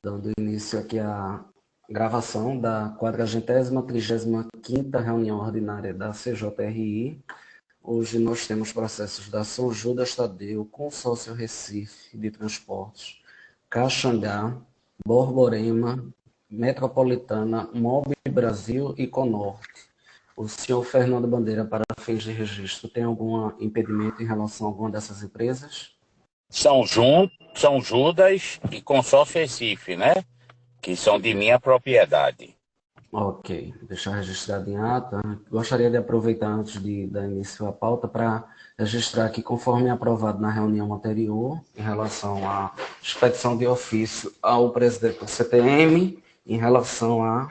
Dando início aqui à gravação da 435ª reunião ordinária da CJRI. Hoje nós temos processos da São Judas Tadeu, Consórcio Recife de Transportes, Caxangá, Borborema, Metropolitana, Mob Brasil e Conorte. O senhor Fernando Bandeira, para fins de registro, tem algum impedimento em relação a alguma dessas empresas? São Judas e Consórcio Recife, né? Que são de minha propriedade. Ok, deixar registrado em ata. Gostaria de aproveitar antes de dar início à pauta para registrar que, conforme aprovado na reunião anterior, em relação à expedição de ofício ao presidente do CTM, em relação à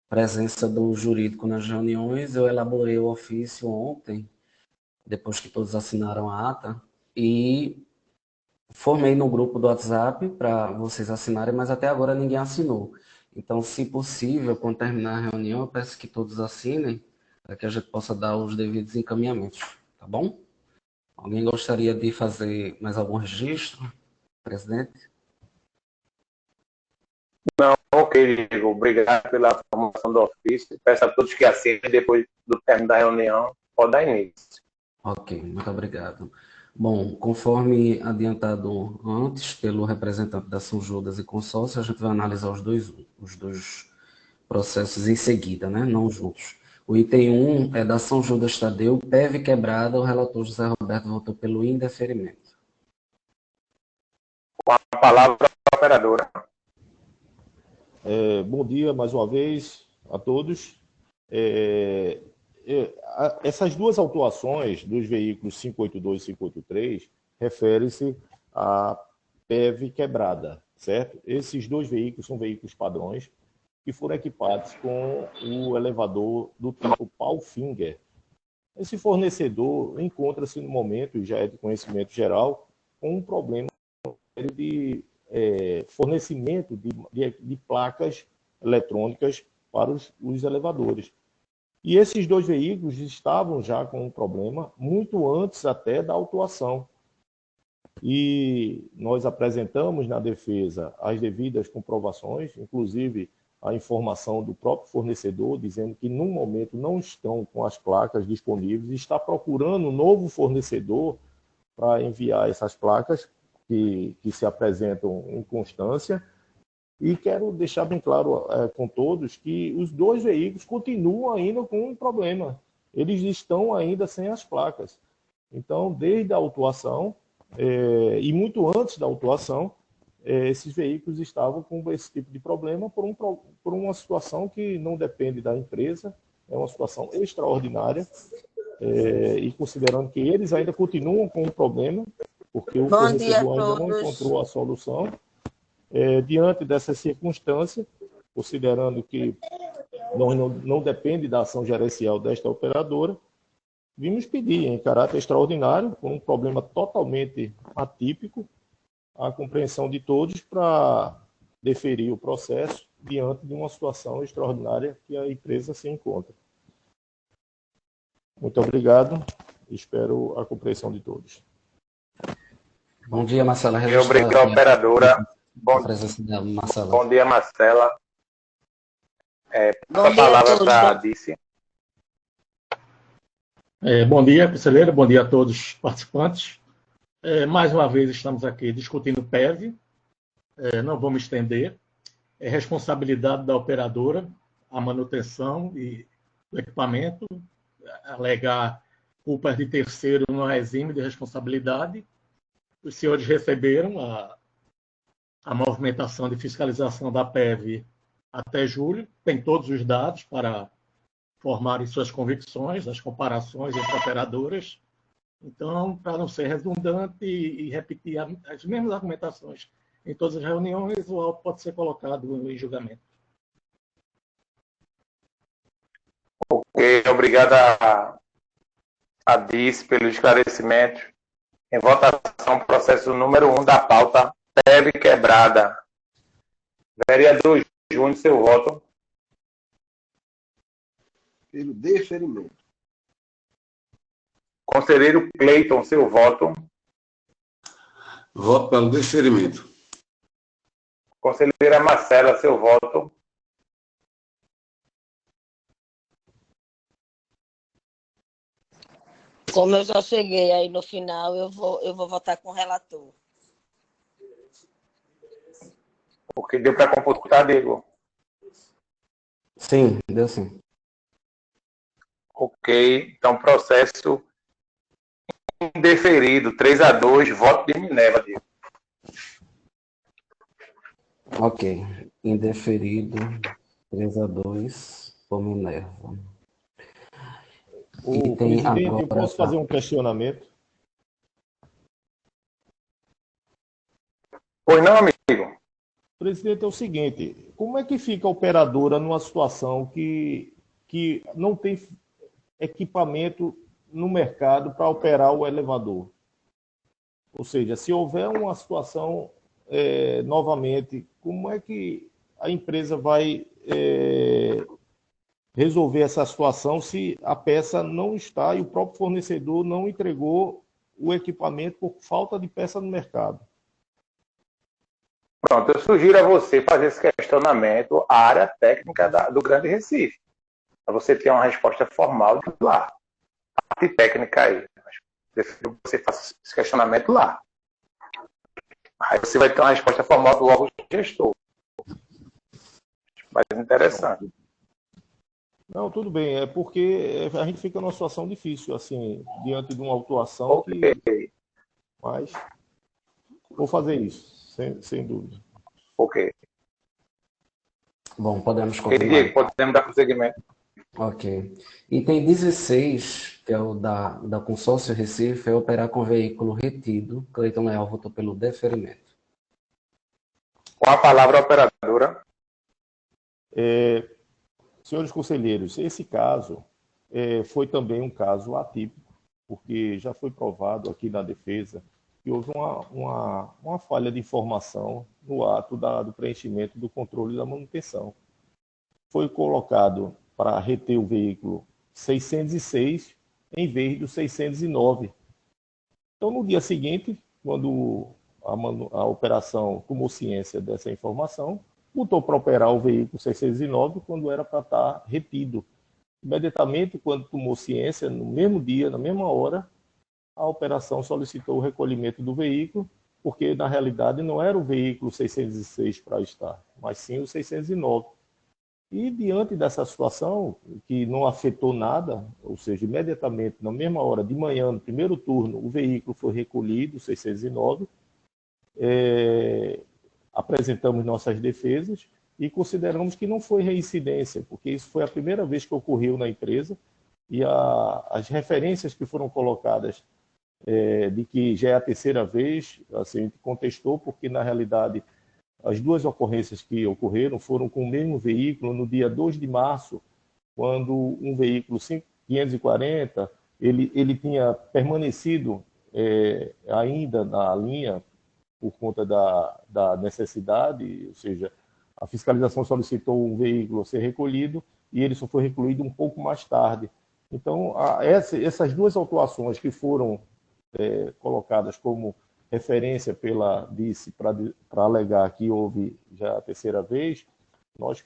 presença do jurídico nas reuniões, eu elaborei o ofício ontem, depois que todos assinaram a ata, e formei no grupo do WhatsApp para vocês assinarem, mas até agora ninguém assinou. Então, se possível, quando terminar a reunião, eu peço que todos assinem, para que a gente possa dar os devidos encaminhamentos, tá bom? Alguém gostaria de fazer mais algum registro, presidente? Não, ok, Diego. Obrigado pela formação do ofício. Peço a todos que assinem depois do término da reunião. Pode dar início. Ok, muito obrigado. Bom, conforme adiantado antes pelo representante da São Judas e Consórcio, a gente vai analisar os dois processos em seguida, né? Não juntos. O item 1 é da São Judas Tadeu, PEV quebrada, o relator José Roberto votou pelo indeferimento. Com a palavra a operadora. Bom dia mais uma vez a todos. Essas duas autuações dos veículos 582 e 583 referem-se à PEV quebrada, certo? Esses dois veículos são veículos padrões que foram equipados com o elevador do tipo Palfinger. Esse fornecedor encontra-se no momento, e já é de conhecimento geral, com um problema de fornecimento de placas eletrônicas para os elevadores. E esses dois veículos estavam já com um problema muito antes até da autuação. E nós apresentamos na defesa as devidas comprovações, inclusive a informação do próprio fornecedor, dizendo que no momento não estão com as placas disponíveis e está procurando um novo fornecedor para enviar essas placas que se apresentam em constância. E quero deixar bem claro com todos que os dois veículos continuam ainda com um problema. Eles estão ainda sem as placas. Então, desde a autuação, e muito antes da autuação, esses veículos estavam com esse tipo de problema por uma situação que não depende da empresa, é uma situação extraordinária, e considerando que eles ainda continuam com um problema, porque o fornecedor ainda não encontrou a solução. Diante dessa circunstância, considerando que não depende da ação gerencial desta operadora, vimos pedir em caráter extraordinário, com um problema totalmente atípico, a compreensão de todos para deferir o processo diante de uma situação extraordinária que a empresa se encontra. Muito obrigado, espero a compreensão de todos. Bom dia, Marcela. Obrigado, operadora. Bom dia, Marcela. A palavra para a Dice. Bom dia, conselheiro. Bom dia a todos os participantes. Mais uma vez estamos aqui discutindo PEV. Não vou me estender. É responsabilidade da operadora a manutenção do equipamento, alegar culpas de terceiro no regime de responsabilidade. Os senhores receberam a movimentação de fiscalização da PEV até julho, tem todos os dados para formarem suas convicções, as comparações entre operadoras. Então, para não ser redundante e repetir as mesmas argumentações em todas as reuniões, o auto pode ser colocado em julgamento. Ok, obrigado a Dice pelo esclarecimento. Em votação, processo número 1 da pauta, PEV quebrada. Vereador Júnior, seu voto. Pelo deferimento. Conselheiro Cleiton, seu voto. Voto pelo deferimento. Conselheira Marcela, seu voto. Como eu já cheguei aí no final, eu vou votar com o relator. O que deu para computar, Diego? Sim, deu sim. Ok. Então, processo indeferido. 3-2, voto de Minerva, Diego. Ok. Indeferido. 3-2 por Minerva. E tem Presidente, eu agora. posso fazer um questionamento? Pois não, amigo? Presidente, é o seguinte, como é que fica a operadora numa situação que não tem equipamento no mercado para operar o elevador? Ou seja, se houver uma situação novamente, como é que a empresa vai resolver essa situação se a peça não está e o próprio fornecedor não entregou o equipamento por falta de peça no mercado? Pronto, eu sugiro a você fazer esse questionamento à área técnica do Grande Recife, para você ter uma resposta formal de lá. A parte técnica aí. Prefiro que você faça esse questionamento lá. Aí você vai ter uma resposta formal do órgão gestor. Mais interessante. Não, tudo bem, é porque a gente fica numa situação difícil, assim, diante de uma autuação Ok. Mas vou fazer isso, sem dúvida. Ok. Bom, podemos Ok, continuar. Diego, podemos dar prosseguimento. Ok. Item 16, que é o da Consórcio Recife, é operar com veículo retido. Cleiton Leal votou pelo deferimento. Com a palavra, a operadora. Senhores conselheiros, esse caso foi também um caso atípico, porque já foi provado aqui na defesa que houve uma falha de informação no ato do preenchimento do controle da manutenção. Foi colocado para reter o veículo 606 em vez do 609. Então, no dia seguinte, quando a operação tomou ciência dessa informação, botou para operar o veículo 609 quando era para estar retido. Imediatamente, quando tomou ciência, no mesmo dia, na mesma hora, a operação solicitou o recolhimento do veículo, porque na realidade não era o veículo 606 para estar, mas sim o 609. E diante dessa situação, que não afetou nada, ou seja, imediatamente, na mesma hora, de manhã, no primeiro turno, o veículo foi recolhido, o 609, apresentamos nossas defesas e consideramos que não foi reincidência, porque isso foi a primeira vez que ocorreu na empresa e as referências que foram colocadas de que já é a terceira vez, assim, a gente contestou, porque na realidade as duas ocorrências que ocorreram foram com o mesmo veículo no dia 2 de março, quando um veículo 540, ele tinha permanecido ainda na linha por conta da necessidade, ou seja, a fiscalização solicitou um veículo ser recolhido e ele só foi recolhido um pouco mais tarde. Então, essas duas autuações que foram colocadas como referência pela DICE para alegar que houve já a terceira vez, nós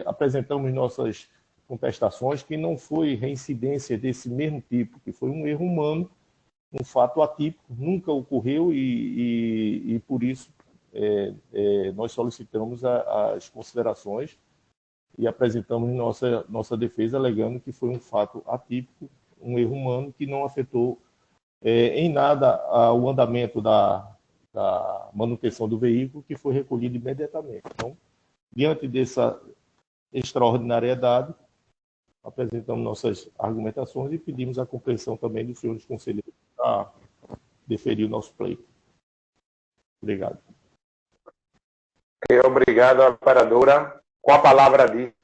apresentamos nossas contestações que não foi reincidência desse mesmo tipo, que foi um erro humano, um fato atípico, nunca ocorreu e por isso nós solicitamos as considerações e apresentamos nossa defesa alegando que foi um fato atípico, um erro humano que não afetou em nada o andamento da manutenção do veículo, que foi recolhido imediatamente. Então, diante dessa extraordinariedade, apresentamos nossas argumentações e pedimos a compreensão também dos senhores conselheiros para deferir o nosso pleito. Obrigado. Obrigado, operadora. Com a palavra, Diego.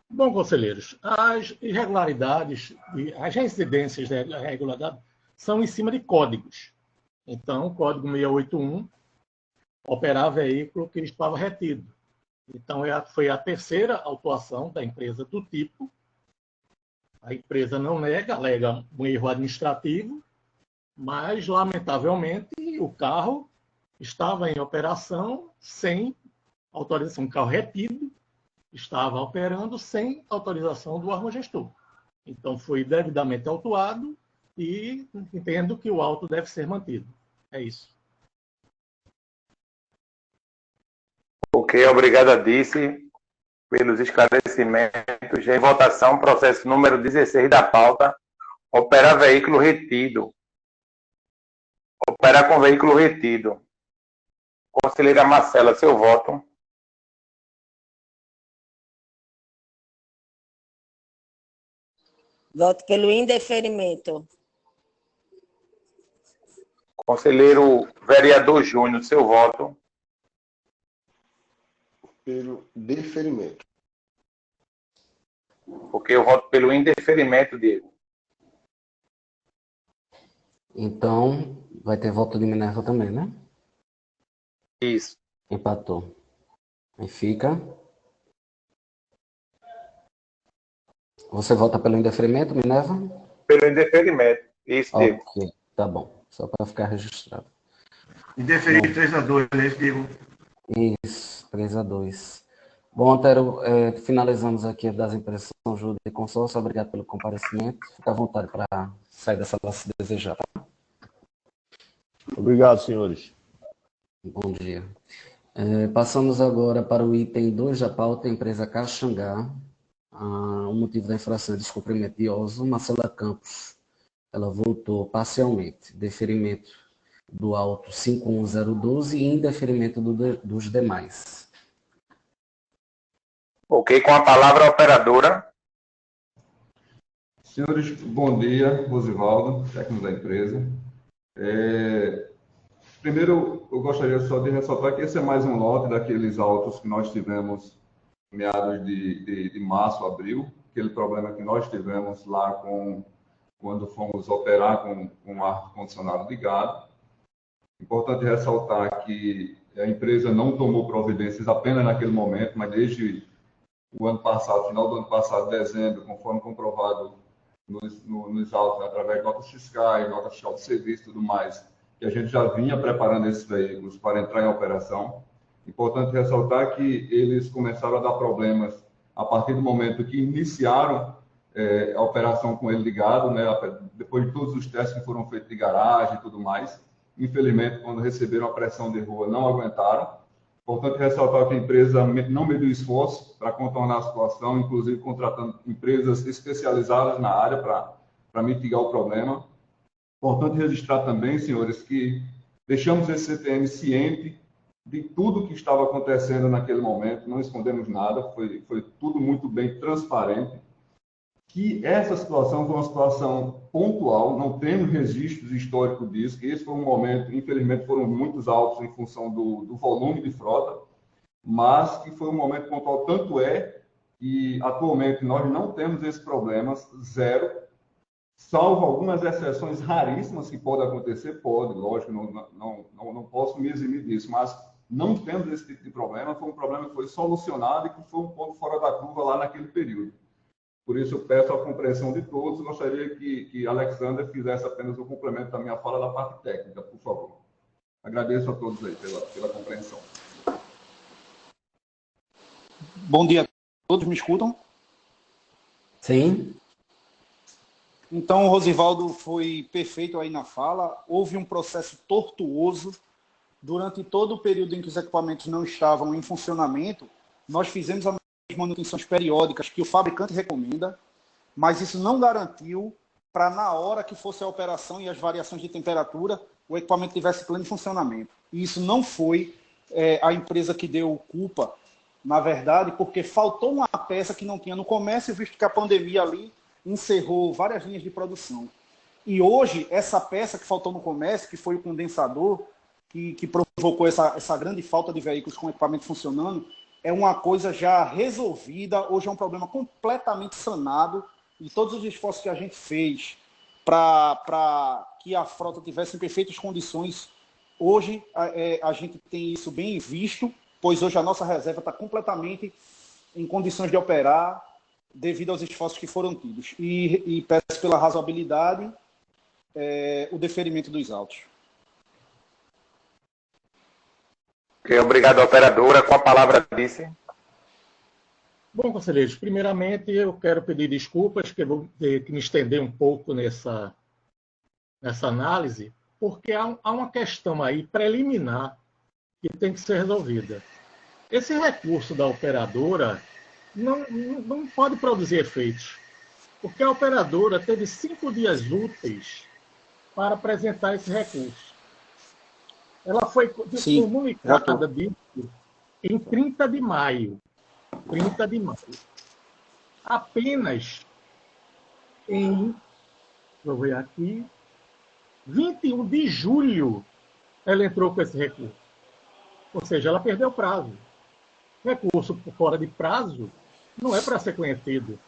Bom, conselheiros, as irregularidades e as reincidências da irregularidade são em cima de códigos. Então, o código 681 operar veículo que estava retido. Então, foi a terceira autuação da empresa do tipo. A empresa não nega, alega um erro administrativo, mas, lamentavelmente, o carro estava em operação sem autorização, um carro retido, estava operando sem autorização do órgão gestor. Então, foi devidamente autuado e entendo que o auto deve ser mantido. É isso. Ok, obrigado a Dice pelos esclarecimentos. Em votação, processo número 16 da pauta, operar veículo retido. Operar com veículo retido. Conselheira Marcela, seu voto. Voto pelo indeferimento. Conselheiro vereador Júnior, seu voto. Pelo deferimento. Porque eu voto pelo indeferimento, Diego. Então, vai ter voto de Minerva também, né? Isso. Empatou. Aí fica. Você vota pelo indeferimento, Minerva? Pelo indeferimento. Isso, Diego. Ok, tá bom. Só para ficar registrado. Indeferido 3-2, né, Diego? Isso, 3-2. Bom, Antero, finalizamos aqui das empresas São Judas e Consórcio. Obrigado pelo comparecimento. Fica à vontade para sair dessa sala se desejar. Tá? Obrigado, senhores. Bom dia. Passamos agora para o item 2 da pauta, empresa Caxangá. O motivo da infração é descumprimento de OSO. Marcela Campos, ela votou parcialmente. Deferimento do auto 51012 e indeferimento dos demais. Ok, com a palavra a operadora. Senhores, bom dia, Rosivaldo, técnico da empresa. Primeiro, eu gostaria só de ressaltar que esse é mais um lote daqueles autos que nós tivemos em meados de março, abril, aquele problema que nós tivemos lá quando fomos operar com o ar-condicionado ligado. Importante ressaltar que a empresa não tomou providências apenas naquele momento, mas desde o ano passado, final do ano passado, dezembro, conforme comprovado nos autos, através de notas fiscais, nota fiscal de serviço e tudo mais, que a gente já vinha preparando esses veículos para entrar em operação. Importante ressaltar que eles começaram a dar problemas a partir do momento que iniciaram a operação com ele ligado, né, depois de todos os testes que foram feitos de garagem e tudo mais. Infelizmente, quando receberam a pressão de rua, não aguentaram. Importante ressaltar que a empresa não mediu esforço para contornar a situação, inclusive contratando empresas especializadas na área para mitigar o problema. Importante registrar também, senhores, que deixamos esse CTM ciente de tudo que estava acontecendo naquele momento, não escondemos nada, foi tudo muito bem transparente. Que essa situação foi uma situação pontual, não temos registros históricos disso, que esse foi um momento, infelizmente foram muitos altos em função do volume de frota, mas que foi um momento pontual, tanto é que atualmente nós não temos esses problemas, zero, salvo algumas exceções raríssimas que podem acontecer, lógico, não posso me eximir disso, mas não temos esse tipo de problema, foi um problema que foi solucionado e que foi um ponto fora da curva lá naquele período. Por isso, eu peço a compreensão de todos. Gostaria que Alexander fizesse apenas um complemento da minha fala da parte técnica, por favor. Agradeço a todos aí pela compreensão. Bom dia a todos, me escutam? Sim. Então, o Rosivaldo foi perfeito aí na fala. Houve um processo tortuoso. Durante todo o período em que os equipamentos não estavam em funcionamento, nós fizemos as manutenções periódicas que o fabricante recomenda, mas isso não garantiu para, na hora que fosse a operação e as variações de temperatura, o equipamento tivesse pleno funcionamento. E isso não foi a empresa que deu culpa, na verdade, porque faltou uma peça que não tinha no comércio, visto que a pandemia ali encerrou várias linhas de produção. E hoje, essa peça que faltou no comércio, que foi o condensador, que provocou essa grande falta de veículos com equipamento funcionando, é uma coisa já resolvida, hoje é um problema completamente sanado, e todos os esforços que a gente fez para que a frota tivesse em perfeitas condições, hoje a gente tem isso bem visto, pois hoje a nossa reserva está completamente em condições de operar devido aos esforços que foram tidos. E peço pela razoabilidade o deferimento dos autos. Obrigado, operadora. Com a palavra, Alice. Bom, conselheiros, primeiramente eu quero pedir desculpas, que eu vou ter que me estender um pouco nessa análise, porque há uma questão aí preliminar que tem que ser resolvida. Esse recurso da operadora não pode produzir efeitos, porque a operadora teve 5 dias úteis para apresentar esse recurso. Ela foi comunicada disso em 30 de maio. 30 de maio. Apenas vou ver aqui, 21 de julho, ela entrou com esse recurso. Ou seja, ela perdeu prazo. Recurso por fora de prazo não é para ser conhecido.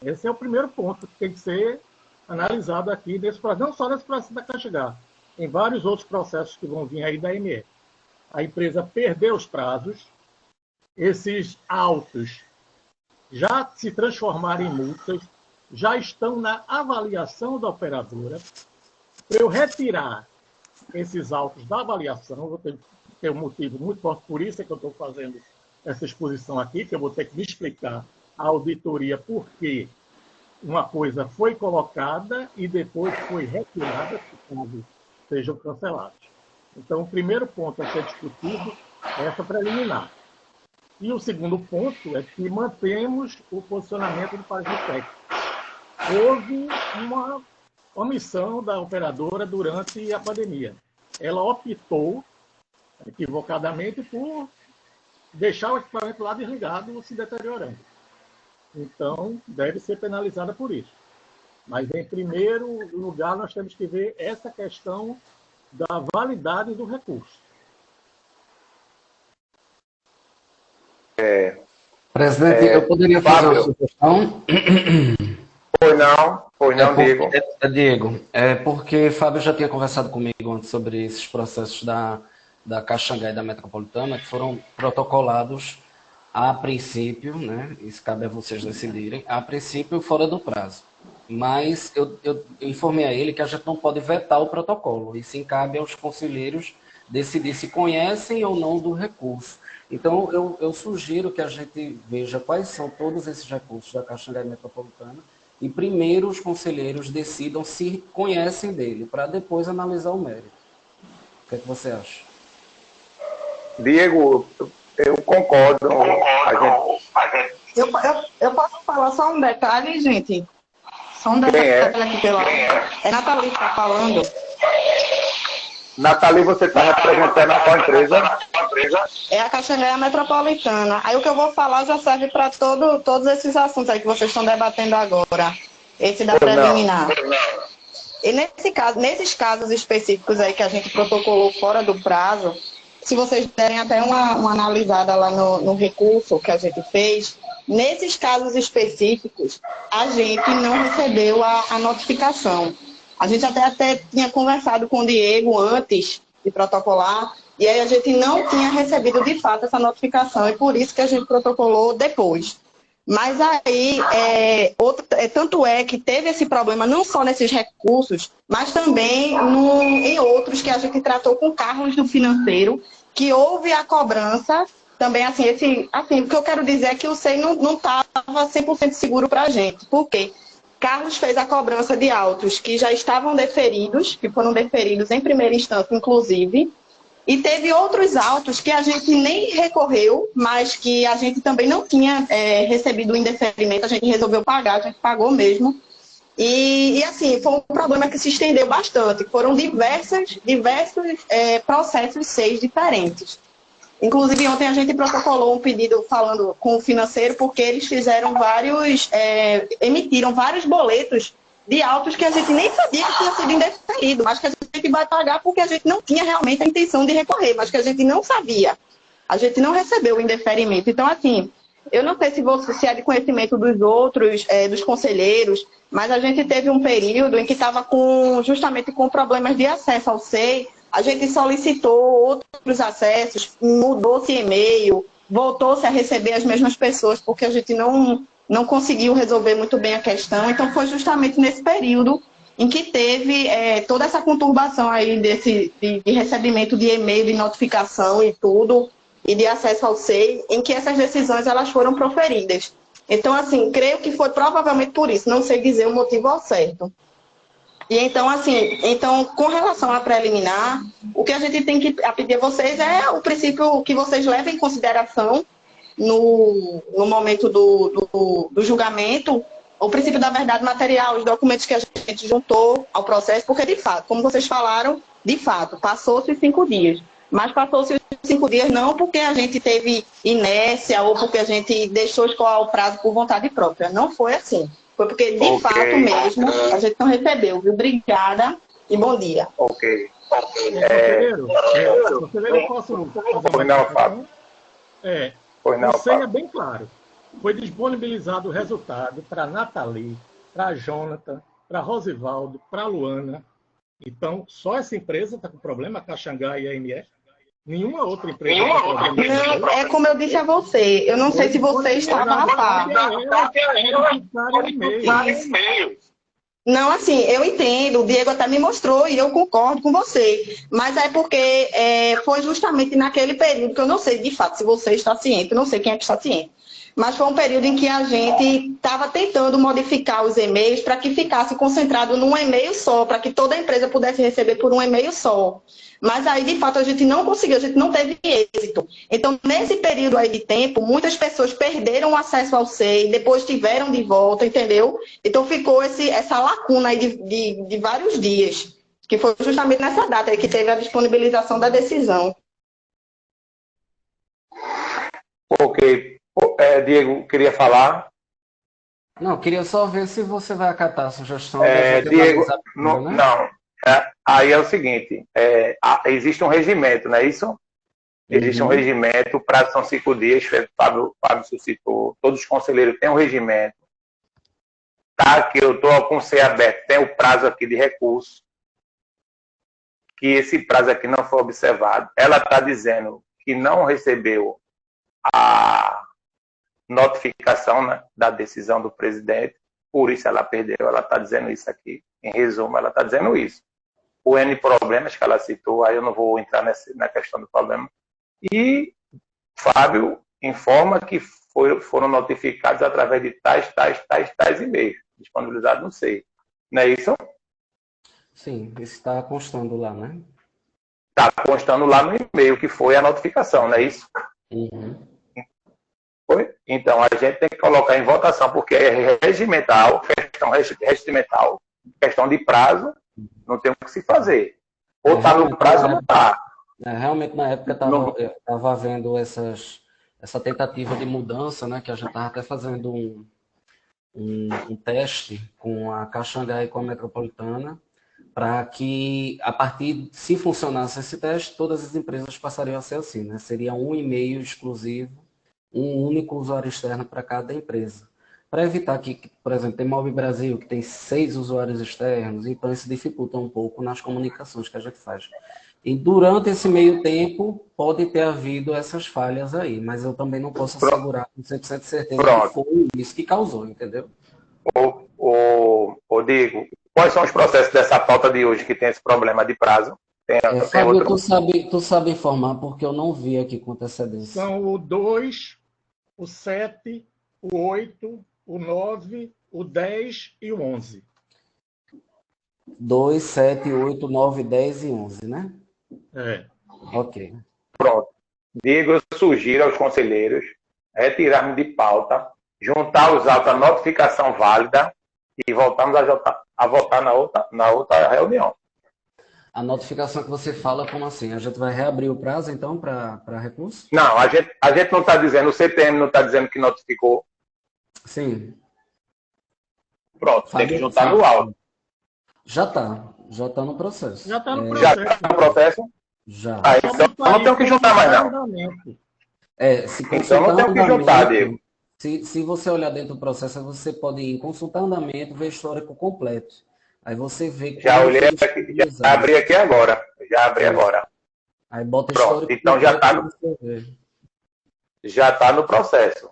Esse é o primeiro ponto que tem que ser analisado aqui, não só nesse processo da Caixa H, em vários outros processos que vão vir aí da ME. A empresa perdeu os prazos, esses autos já se transformaram em multas, já estão na avaliação da operadora. Para eu retirar esses autos da avaliação, eu vou ter um motivo muito forte, por isso é que eu estou fazendo essa exposição aqui, que eu vou ter que me explicar à auditoria por que uma coisa foi colocada e depois foi retirada, caso sejam cancelados. Então, o primeiro ponto a ser discutido é essa preliminar. E o segundo ponto é que mantemos o posicionamento do Pagitec. Houve uma omissão da operadora durante a pandemia. Ela optou, equivocadamente, por deixar o equipamento lá desligado, se deteriorando. Então, deve ser penalizada por isso. Mas, em primeiro lugar, nós temos que ver essa questão da validade do recurso. Presidente, eu poderia fazer uma sugestão? Pois não, Diego. Diego, porque Fábio já tinha conversado comigo antes sobre esses processos da Caxangá e da Metropolitana, que foram protocolados a princípio, né? Isso cabe a vocês decidirem, a princípio fora do prazo. Mas eu informei a ele que a gente não pode vetar o protocolo, e sim cabe aos conselheiros decidir se conhecem ou não do recurso. Então, eu sugiro que a gente veja quais são todos esses recursos da Caxangá e Metropolitana, e primeiro os conselheiros decidam se conhecem dele, para depois analisar o mérito. O que é que você acha? Diego, eu concordo. Eu posso falar só um detalhe, gente? Só um detalhe aqui pela... É Nathalie que está falando. Nathalie, você está representando a qual empresa? É a Caxangá Metropolitana. Aí o que eu vou falar já serve para todos esses assuntos aí que vocês estão debatendo agora. Esse da preliminar. E nesses casos específicos aí que a gente protocolou fora do prazo, se vocês derem até uma analisada lá no recurso que a gente fez, nesses casos específicos, a gente não recebeu a notificação. A gente até tinha conversado com o Diego antes de protocolar, e aí a gente não tinha recebido de fato essa notificação, e por isso que a gente protocolou depois. Mas aí, tanto é que teve esse problema não só nesses recursos, mas também em outros que a gente tratou com Carlos do financeiro, que houve a cobrança, também assim, o que eu quero dizer é que o SEI não estava 100% seguro para a gente. Por quê? Carlos fez a cobrança de autos que já estavam deferidos, que foram deferidos em primeira instância, inclusive, e teve outros autos que a gente nem recorreu, mas que a gente também não tinha recebido o indeferimento, a gente resolveu pagar, a gente pagou mesmo. E assim, foi um problema que se estendeu bastante, foram diversos processos 6 diferentes. Inclusive, ontem a gente protocolou um pedido falando com o financeiro, porque eles fizeram emitiram vários boletos de autos que a gente nem sabia que tinha sido indeferido, mas que a gente vai pagar porque a gente não tinha realmente a intenção de recorrer, mas que a gente não sabia. A gente não recebeu o indeferimento. Então, assim, eu não sei se é de conhecimento dos outros, dos conselheiros, mas a gente teve um período em que estava justamente com problemas de acesso ao SEI. A gente solicitou outros acessos, mudou-se e-mail, voltou-se a receber as mesmas pessoas, porque a gente não conseguiu resolver muito bem a questão. Então, foi justamente nesse período em que teve toda essa conturbação aí de recebimento de e-mail, de notificação e tudo, e de acesso ao SEI, em que essas decisões elas foram proferidas. Então, assim, creio que foi provavelmente por isso, não sei dizer o motivo ao certo. E então, assim, com relação à preliminar, o que a gente tem que pedir a vocês é o princípio que vocês levem em consideração no momento do julgamento, o princípio da verdade material, os documentos que a gente juntou ao processo, porque, de fato, como vocês falaram, de fato, passou-se os 5 dias. Mas passou-se os 5 dias não porque a gente teve inércia ou porque a gente deixou escoar o prazo por vontade própria. Não foi assim. Foi porque, de fato mesmo, a gente não recebeu, viu? Obrigada e bom dia. Ok. Conselheiro, eu posso fazer Pois não, Fábio. Pois não, o SEI é Fábio. bem claro. Foi disponibilizado o resultado para Nathalie, para Jonathan, para Rosivaldo, para Luana. Então, só essa empresa está com problema, a Caxangá e a AMF? Nenhuma outra empresa tem problema? Não, é como eu disse a você. Eu não sei se você estava a par. Não, assim, eu entendo, o Diego até me mostrou e eu concordo com você, mas é porque foi justamente naquele período que eu não sei, de fato, se você está ciente, eu não sei quem é que está ciente, mas foi um período em que a gente estava tentando modificar os e-mails para que ficasse concentrado num e-mail só, para que toda a empresa pudesse receber por um e-mail só. Mas aí, de fato, a gente não conseguiu, a gente não teve êxito. Então, nesse período aí de tempo, muitas pessoas perderam o acesso ao SEI, depois tiveram de volta, entendeu? Então, ficou essa lacuna aí de vários dias, que foi justamente nessa data aí que teve a disponibilização da decisão. Ok. Diego, queria falar. Não, queria só ver se você vai acatar a sugestão. Diego, não. Aí é o seguinte, existe um regimento, não é isso? Existe um regimento, o prazo são 5 dias, Fábio suscitou, todos os conselheiros têm um regimento. Tá aqui, eu estou com o SEI aberto, tem o prazo aqui de recurso, que esse prazo aqui não foi observado. Ela está dizendo que não recebeu a notificação, né, da decisão do presidente, por isso ela perdeu, ela está dizendo isso aqui. Em resumo, ela está dizendo isso. O N problemas que ela citou, aí eu não vou entrar na questão do problema. E Fábio informa que foram notificados através de tais e-mails, disponibilizados no SEI. Não é isso? Sim, isso está constando lá, né? Está constando lá no e-mail que foi a notificação, não é isso? Uhum. Foi? Então, a gente tem que colocar em votação, porque é regimental, questão regimental, questão de prazo, não tem o que se fazer. Ou está no prazo ou não está. Realmente, na época, eu estava vendo essa tentativa de mudança, né, que a gente estava até fazendo um teste com a Caxangá e com a Metropolitana, para que, a partir, se funcionasse esse teste, todas as empresas passariam a ser assim, né? Seria um e-mail exclusivo, um único usuário externo para cada empresa. Para evitar que, por exemplo, tem Mob Brasil, que tem 6 usuários externos, então isso dificulta um pouco nas comunicações que a gente faz. E durante esse meio tempo, pode ter havido essas falhas aí, mas eu também não posso assegurar com 100% de certeza que foi isso que causou, entendeu? Diego, quais são os processos dessa pauta de hoje que tem esse problema de prazo? Fábio, tu sabe informar, porque eu não vi aqui com antecedência. São o 2, o 7, o 8, o 9, o 10 e o 11. 2, 7, 8, 9, 10 e 11, né? Ok. Pronto. Diego, eu sugiro aos conselheiros retirarmos de pauta, juntar os autos à notificação válida e voltarmos a votar na outra reunião. A notificação que você fala, como assim? A gente vai reabrir o prazo, então, para recurso? Não, a gente não está dizendo, o CTM não está dizendo que notificou. Sim. Pronto, tem que juntar no auto. Já está no processo. Já está no processo. Já está no processo? Já. Então não tem que juntar mais, não. Então não tem o que juntar, Diego. Se você olhar dentro do processo, você pode ir consultar andamento, ver histórico completo. Aí você vê... Já olhei aqui, já abri aqui agora. Já abri agora. Aí bota histórico. Então já está no processo.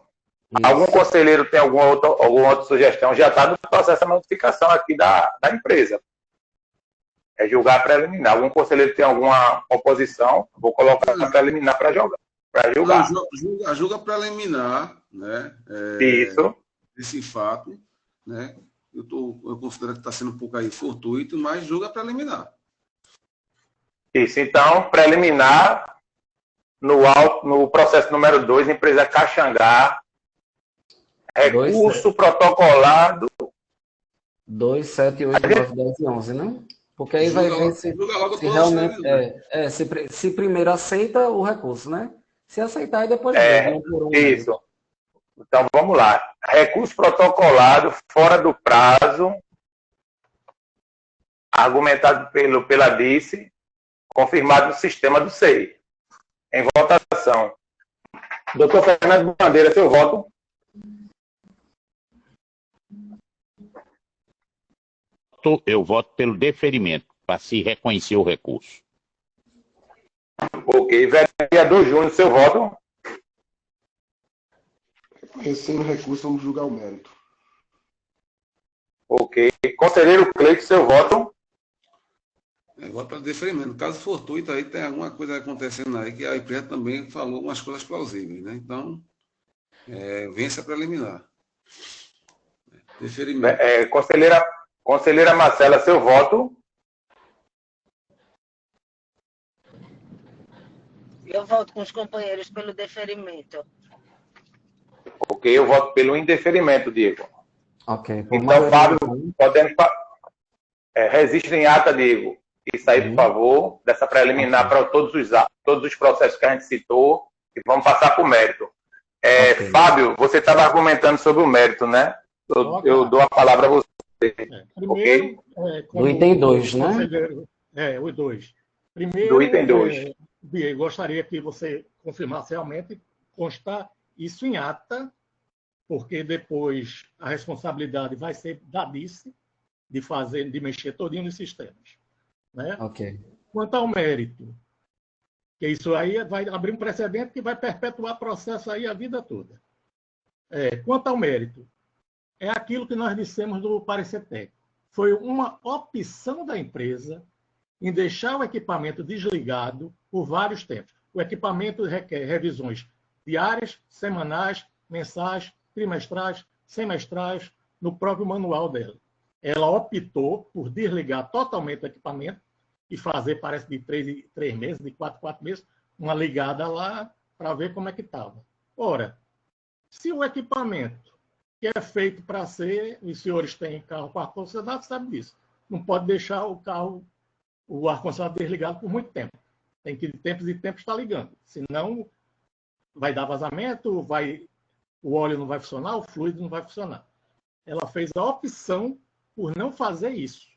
Isso. Algum conselheiro tem alguma outra sugestão? Já está no processo de notificação aqui da empresa. É julgar preliminar. Algum conselheiro tem alguma oposição, vou colocar a preliminar para jogar. Para julgar. Julga preliminar, né? Isso. Esse fato, né? Eu considero que está sendo um pouco aí fortuito, mas julga preliminar. Isso. Então, preliminar no processo número 2, empresa Caxangá, recurso protocolado 2, 7, 8, 9, 10 e 11, não? Porque aí vai ver se realmente se primeiro aceita o recurso, né? Se aceitar e depois vê, um por um. Isso. Então vamos lá. Recurso protocolado fora do prazo, argumentado pela DICE, confirmado no sistema do SEI. Em votação. Doutor Fernando Bandeira, seu voto. Eu voto pelo deferimento, para se reconhecer o recurso. Ok. Vereador Júnior, seu voto. Recém o recurso, vamos julgar o mérito. Ok. Conselheiro Cleito, seu voto. Voto para deferimento. No caso fortuito, aí tem alguma coisa acontecendo aí que a empresa também falou umas coisas plausíveis, né? Então, vence a preliminar. Deferimento. Conselheira Marcela, seu voto. Eu volto com os companheiros pelo deferimento. Ok, eu voto pelo indeferimento, Diego. Ok. Então, Fábio, podemos... registre em ata, Diego. Isso aí, por favor, dessa preliminar para todos os processos que a gente citou, e vamos passar para o mérito. Fábio, você estava argumentando sobre o mérito, né? Eu dou a palavra a você. Primeiro, do item 2, né? O 2. Primeiro, do item 2. Gostaria que você confirmasse realmente constar isso em ata, porque depois a responsabilidade vai ser da DICE de mexer todinho nos sistemas. Né? Ok. Quanto ao mérito, que isso aí vai abrir um precedente que vai perpetuar o processo aí a vida toda. Quanto ao mérito, é aquilo que nós dissemos do parecer técnico. Foi uma opção da empresa em deixar o equipamento desligado por vários tempos. O equipamento requer revisões diárias, semanais, mensais, trimestrais, semestrais, no próprio manual dela. Ela optou por desligar totalmente o equipamento e fazer, parece, de 3 meses, de 4 meses, uma ligada lá para ver como é que estava. Ora, se o equipamento que é feito para ser, os senhores têm carro com ar-condicionado, sabe disso. Não pode deixar o ar-condicionado desligado por muito tempo. Tem que, de tempos em tempos, estar ligando. Senão, vai dar vazamento, o óleo não vai funcionar, o fluido não vai funcionar. Ela fez a opção por não fazer isso.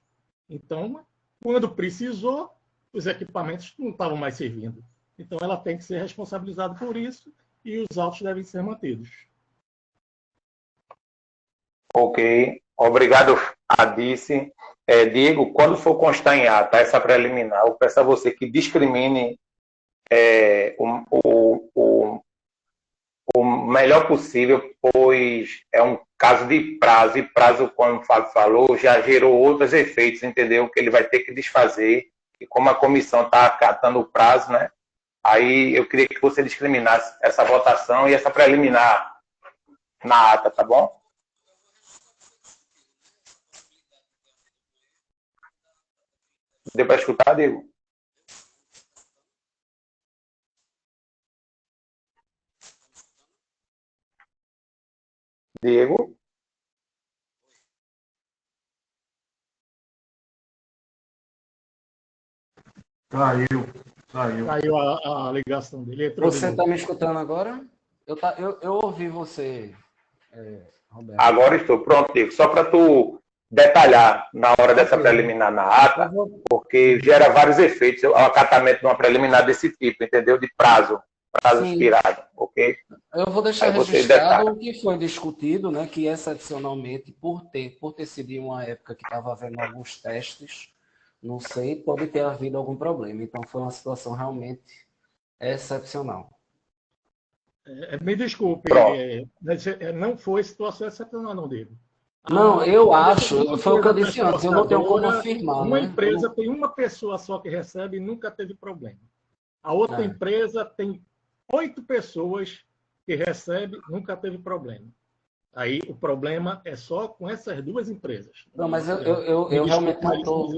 Então, quando precisou, os equipamentos não estavam mais servindo. Então, ela tem que ser responsabilizada por isso e os autos devem ser mantidos. Ok. Obrigado, Adice. Diego, quando for constar em ata essa preliminar, eu peço a você que discrimine o melhor possível, pois é um caso de prazo, e prazo, como o Fábio falou, já gerou outros efeitos, entendeu? Que ele vai ter que desfazer, e como a comissão está acatando o prazo, né? Aí eu queria que você discriminasse essa votação e essa preliminar na ata, tá bom? Deu para escutar, Diego? Diego? Caiu a ligação dele. Você está me escutando agora? Eu ouvi você, Roberto. Agora estou pronto, Diego. Só para tu detalhar na hora dessa preliminar na ata, porque gera vários efeitos o acatamento de uma preliminar desse tipo, entendeu? De prazo expirado, ok? Eu vou deixar registrado o que foi discutido, né? Que excepcionalmente, por ter sido em uma época que estava havendo alguns testes, não sei, pode ter havido algum problema. Então, foi uma situação realmente excepcional. Me desculpe, não foi situação excepcional, não, Diego. Não, eu acho, foi o que eu disse antes, eu não tenho como afirmar, Uma né? empresa tem uma pessoa só que recebe e nunca teve problema. A outra empresa tem 8 pessoas que recebem, nunca teve problema. Aí o problema é só com essas duas empresas. Não, mas eu realmente não estou.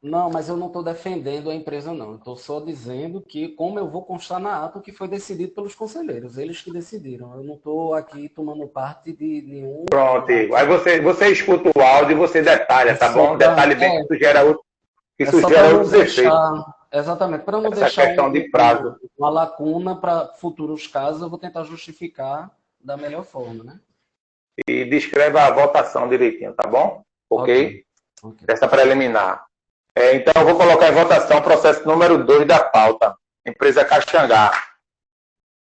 Não, mas eu não estou defendendo a empresa, não. Estou só dizendo que, como eu vou constar na ata, que foi decidido pelos conselheiros, eles que decidiram. Eu não estou aqui tomando parte de nenhum. Pronto, Igor. Aí você escuta o áudio e você detalha, tá bom? Detalhe bem que isso gera outros efeitos. Exatamente, para não Essa deixar questão de prazo. uma lacuna para futuros casos, eu vou tentar justificar da melhor forma, né? E descreva a votação direitinho, tá bom? Ok? Essa preliminar. Então, eu vou colocar em votação o processo número 2 da pauta. Empresa Caxangá.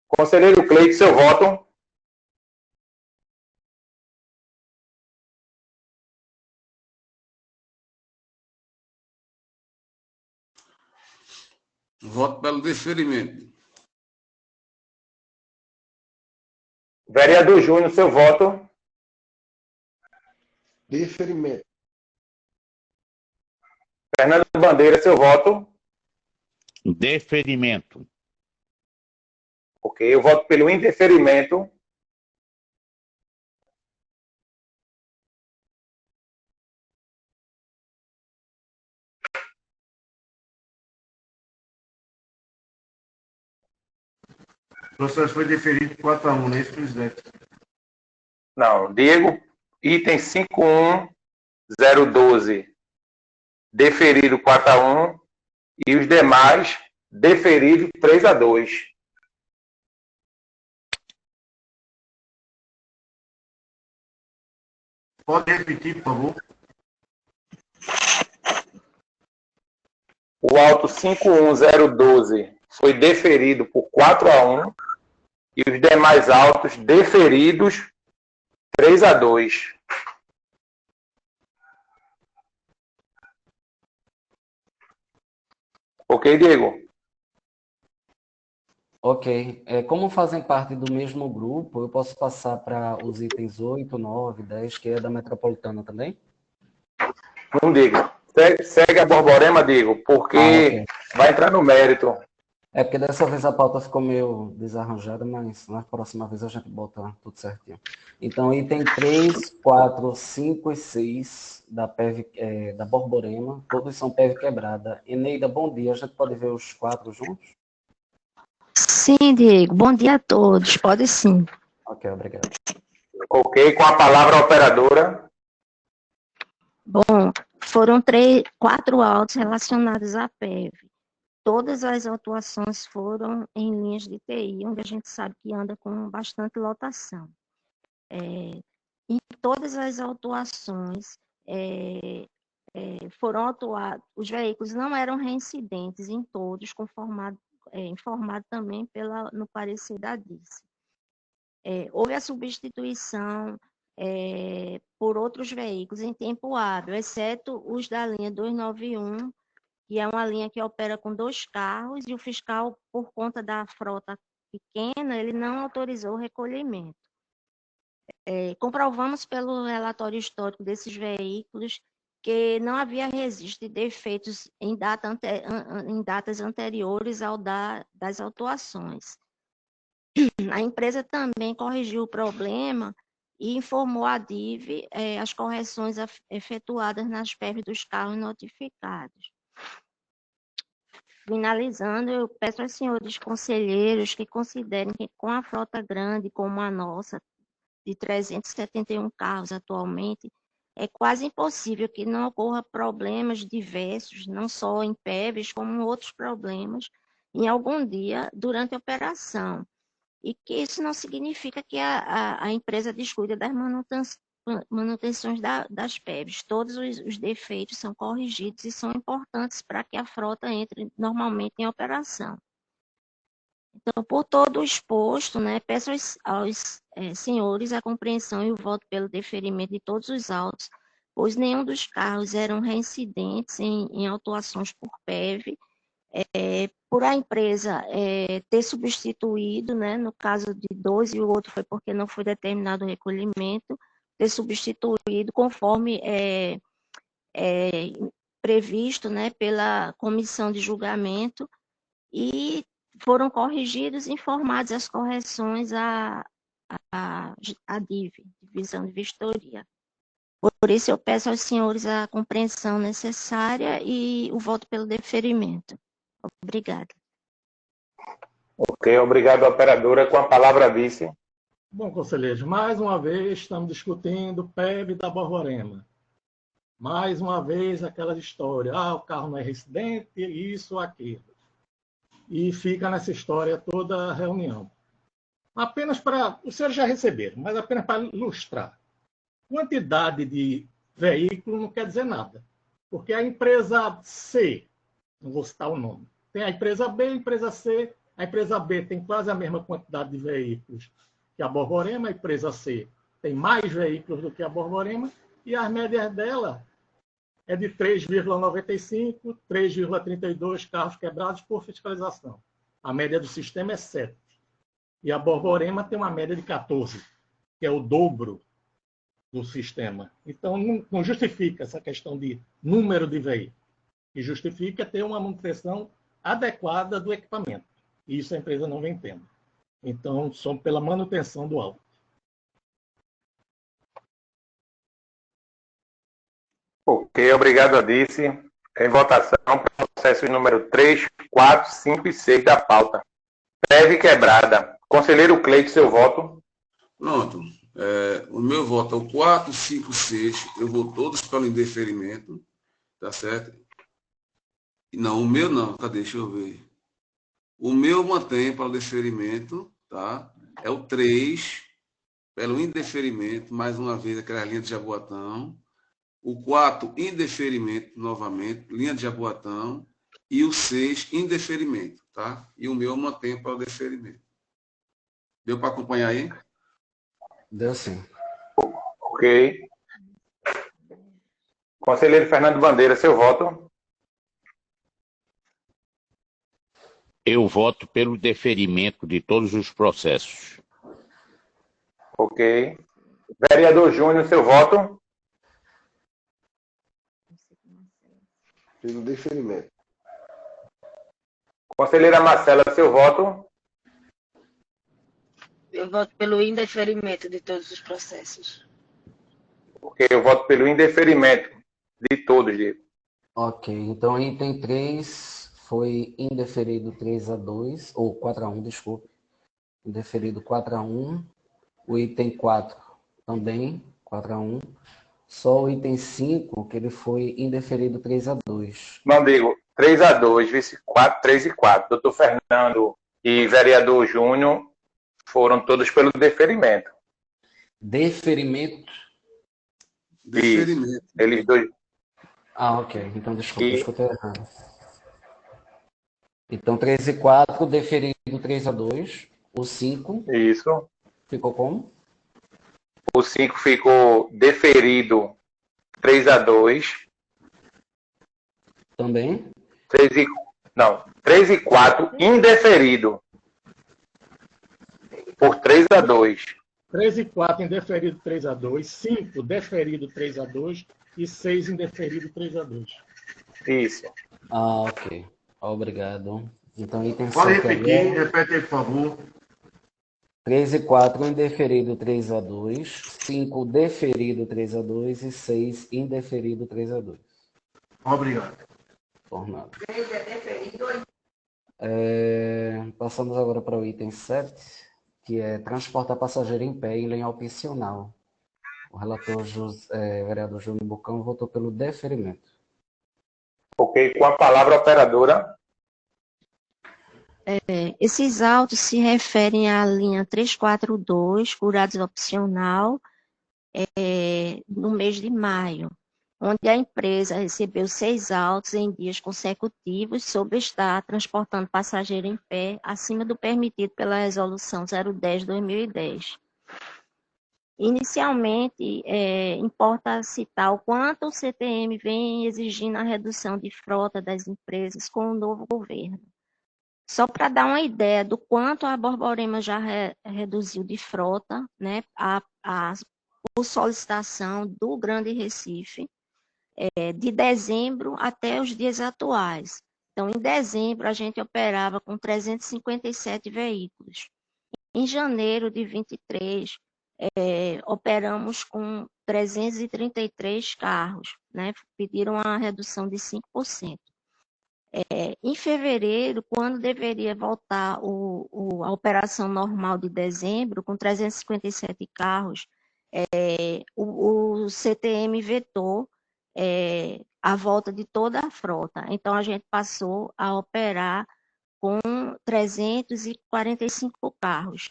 Conselheiro Cleide, seu voto. Voto pelo deferimento. Vereador Júnior, seu voto. Deferimento. Fernando Bandeira, seu voto. Deferimento. Ok, eu voto pelo indeferimento. O processo foi deferido 4-1, não é isso, presidente? Não, Diego, item 51012, deferido 4-1, e os demais, deferido 3-2. Pode repetir, por favor? O auto 51012 foi deferido por 4-1 e os demais autos deferidos 3-2. Ok, Diego? Ok. Como fazem parte do mesmo grupo, eu posso passar para os itens 8, 9, 10, que é da Metropolitana também? Não digo. Segue a Borborema, Diego, porque vai entrar no mérito. É porque dessa vez a pauta ficou meio desarranjada, mas na próxima vez a gente bota tudo certinho. Então, item 3, 4, 5 e 6 da PEV, da Borborema, todos são PEV quebrada. Eneida, bom dia. A gente pode ver os 4 juntos? Sim, Diego. Bom dia a todos. Pode sim. Ok, obrigado. Ok, com a palavra a operadora. Bom, foram 4 autos relacionados à PEV. Todas as autuações foram em linhas de TI, onde a gente sabe que anda com bastante lotação. Em todas as autuações, foram autuados, os veículos não eram reincidentes em todos, informado também no parecer da DICE. Houve a substituição por outros veículos em tempo hábil, exceto os da linha 291, que é uma linha que opera com 2 carros, e o fiscal, por conta da frota pequena, ele não autorizou o recolhimento. Comprovamos pelo relatório histórico desses veículos que não havia registro de defeitos em datas anteriores ao das autuações. A empresa também corrigiu o problema e informou à DIV as correções efetuadas nas PEV dos carros notificados. Finalizando, eu peço aos senhores conselheiros que considerem que com a frota grande como a nossa, de 371 carros atualmente, é quase impossível que não ocorra problemas diversos, não só em PEVs, como outros problemas, em algum dia durante a operação. E que isso não significa que a empresa descuida das manutenções das PEVs. Todos os defeitos são corrigidos e são importantes para que a frota entre normalmente em operação. Então, por todo o exposto, peço aos senhores a compreensão e o voto pelo deferimento de todos os autos, pois nenhum dos carros eram reincidentes em autuações por PEV, por a empresa ter substituído, no caso de 2, e o outro foi porque não foi determinado o recolhimento, ter substituído conforme previsto, né, pela comissão de julgamento, e foram corrigidos e informados as correções à DIV, Divisão de Vistoria. Por isso, eu peço aos senhores a compreensão necessária e o voto pelo deferimento. Obrigada. Ok, obrigado, operadora. Com a palavra, a vice. Bom, conselheiros, mais uma vez estamos discutindo o PEV da Borborema. Mais uma vez aquela história, o carro não é residente, isso, aquilo. E fica nessa história toda a reunião. Apenas para, os senhores já receberam, mas apenas para ilustrar. Quantidade de veículo não quer dizer nada, porque a empresa C, não vou citar o nome, tem a empresa B, a empresa C, a empresa B tem quase a mesma quantidade de veículos que a Borborema, a empresa C tem mais veículos do que a Borborema, e as médias dela é de 3,95, 3,32 carros quebrados por fiscalização. A média do sistema é 7. E a Borborema tem uma média de 14, que é o dobro do sistema. Então, não justifica essa questão de número de veículos. O que justifica ter uma manutenção adequada do equipamento. E isso a empresa não vem tendo. Então, são pela manutenção do auto. Ok, obrigado, Adice. Em votação, processo número 3, 4, 5 e 6 da pauta. PEV quebrada. Conselheiro Cleide, seu voto. Pronto. O meu voto é o 4, 5, 6. Eu vou todos pelo indeferimento. Tá certo? Não, o meu não. Cadê? Deixa eu ver. O meu mantém para o deferimento, tá? É o 3, pelo indeferimento, mais uma vez aquela linha de Jaboatão. O 4, indeferimento, novamente, linha de Jaboatão. E o 6, indeferimento, tá? E o meu mantém para o deferimento. Deu para acompanhar aí? Deu sim. Ok. Conselheiro Fernando Bandeira, seu voto. Eu voto pelo deferimento de todos os processos. Ok. Vereador Júnior, seu voto. Pelo deferimento. Conselheira Marcela, seu voto. Eu voto pelo indeferimento de todos os processos. Ok, eu voto pelo indeferimento de todos, Diego. Ok, então item 3 foi indeferido 3-2, ou 4-1, desculpe. Indeferido 4-1. O item 4 também, 4-1. Só o item 5, que ele foi indeferido 3-2. Não digo 3-2, vice 4, 3 e 4. Doutor Fernando e vereador Júnior foram todos pelo deferimento. Deferimento? Deferimento. Isso. Eles dois. Ok. Então, desculpa, eu escutei errado. Então, 3 e 4, deferido 3-2. O 5. Isso. Ficou como? O 5 ficou deferido 3-2. Também? 3 e 4, indeferido. Por 3-2. 3 e 4 indeferido 3-2, 5 deferido 3-2 e 6 indeferido 3-2. Isso. Ok. Obrigado. Então, item 5. Pode repetir, repete aí, por favor. 3 e 4 indeferido 3-2, 5 deferido 3-2 e 6 indeferido 3-2. Obrigado. Por nada. Passamos agora para o item 7, que é transportar passageiro em pé em linha opcional. O relator vereador Júnior Bucão votou pelo deferimento. Ok, com a palavra operadora. Esses autos se referem à linha 342, curados opcional, no mês de maio, onde a empresa recebeu 6 autos em dias consecutivos sobre estar transportando passageiro em pé acima do permitido pela Resolução 010/2010. Inicialmente, importa citar o quanto o CTM vem exigindo a redução de frota das empresas com o novo governo. Só para dar uma ideia do quanto a Borborema já reduziu de frota, né, por solicitação do Grande Recife, de dezembro até os dias atuais. Então, em dezembro, a gente operava com 357 veículos. Em janeiro de 23, operamos com 333 carros, né? Pediram uma redução de 5%. Em fevereiro, quando deveria voltar a operação normal de dezembro, com 357 carros, o CTM vetou a volta de toda a frota. Então, a gente passou a operar com 345 carros.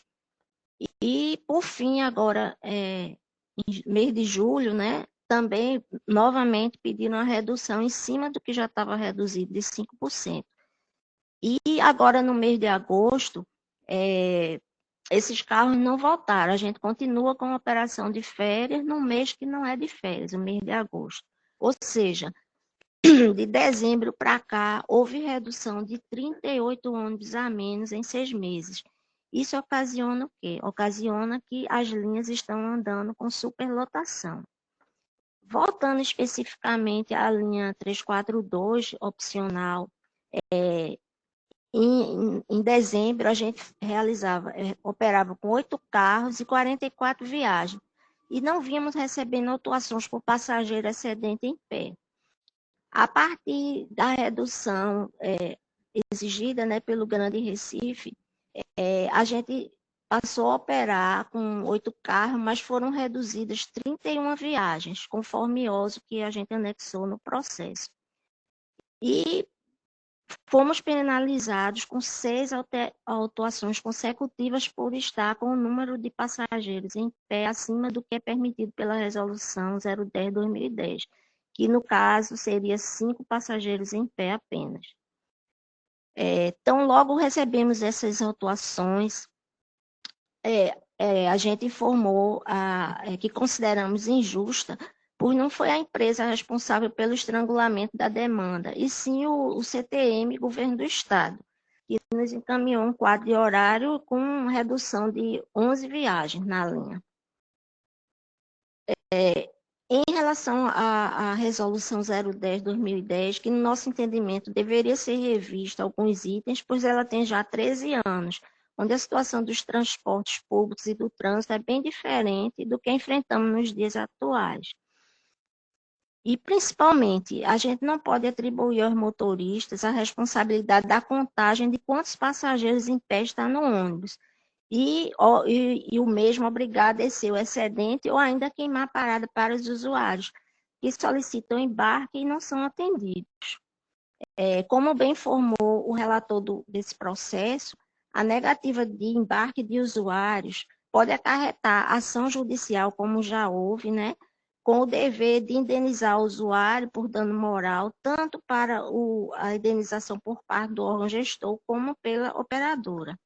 E, por fim, agora, em mês de julho, né, também, novamente, pediram uma redução em cima do que já estava reduzido, de 5%. E agora, no mês de agosto, esses carros não voltaram. A gente continua com a operação de férias no mês que não é de férias, o mês de agosto. Ou seja, de dezembro para cá, houve redução de 38 ônibus a menos em 6 meses. Isso ocasiona o quê? Ocasiona que as linhas estão andando com superlotação. Voltando especificamente à linha 342, opcional, em dezembro a gente operava com 8 carros e 44 viagens. E não vínhamos recebendo autuações por passageiro excedente em pé. A partir da redução exigida, né, pelo Grande Recife, a gente passou a operar com 8 carros, mas foram reduzidas 31 viagens, conforme o que a gente anexou no processo. E fomos penalizados com 6 autuações consecutivas por estar com o número de passageiros em pé acima do que é permitido pela Resolução 010/2010, que no caso seria 5 passageiros em pé apenas. Então, logo recebemos essas autuações, a gente informou que consideramos injusta, pois não foi a empresa responsável pelo estrangulamento da demanda, e sim o CTM, Governo do Estado, que nos encaminhou um quadro de horário com redução de 11 viagens na linha. Em relação à Resolução 010/2010, que no nosso entendimento deveria ser revista alguns itens, pois ela tem já 13 anos, onde a situação dos transportes públicos e do trânsito é bem diferente do que enfrentamos nos dias atuais. E, principalmente, a gente não pode atribuir aos motoristas a responsabilidade da contagem de quantos passageiros em pé estão no ônibus, e o mesmo obrigar a descer o excedente ou ainda queimar a parada para os usuários que solicitam embarque e não são atendidos. Como bem informou o relator desse processo, a negativa de embarque de usuários pode acarretar ação judicial, como já houve, né, com o dever de indenizar o usuário por dano moral, tanto para a indenização por parte do órgão gestor, como pela operadora.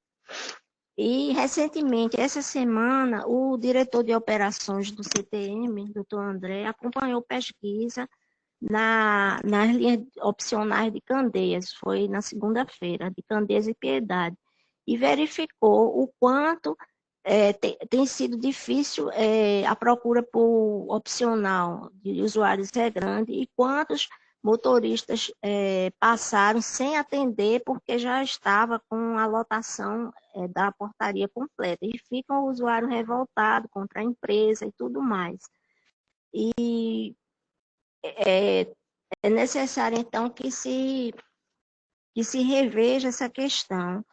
E, recentemente, essa semana, o diretor de operações do CTM, doutor André, acompanhou pesquisa nas linhas opcionais de Candeias, foi na segunda-feira, de Candeias e Piedade, e verificou o quanto tem sido difícil a procura por opcional de usuários grande e quantos motoristas passaram sem atender porque já estava com a lotação da portaria completa. E fica o usuário revoltado contra a empresa e tudo mais. E é necessário, então, que se reveja essa questão.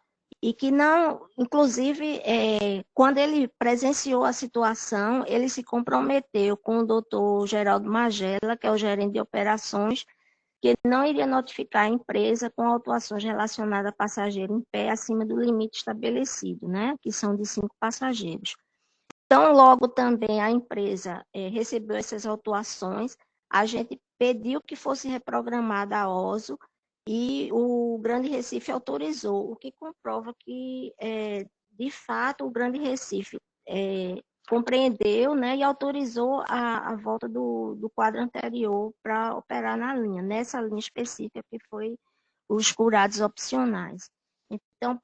E que não, inclusive, quando ele presenciou a situação, ele se comprometeu com o doutor Geraldo Magela, que é o gerente de operações, que ele não iria notificar a empresa com autuações relacionadas a passageiro em pé acima do limite estabelecido, né, que são de 5 passageiros. Então, logo também a empresa recebeu essas autuações, a gente pediu que fosse reprogramada a OSO, e o Grande Recife autorizou, o que comprova que, de fato, o Grande Recife compreendeu, né, e autorizou a volta do quadro anterior para operar na linha, nessa linha específica que foi os curados opcionais. Então,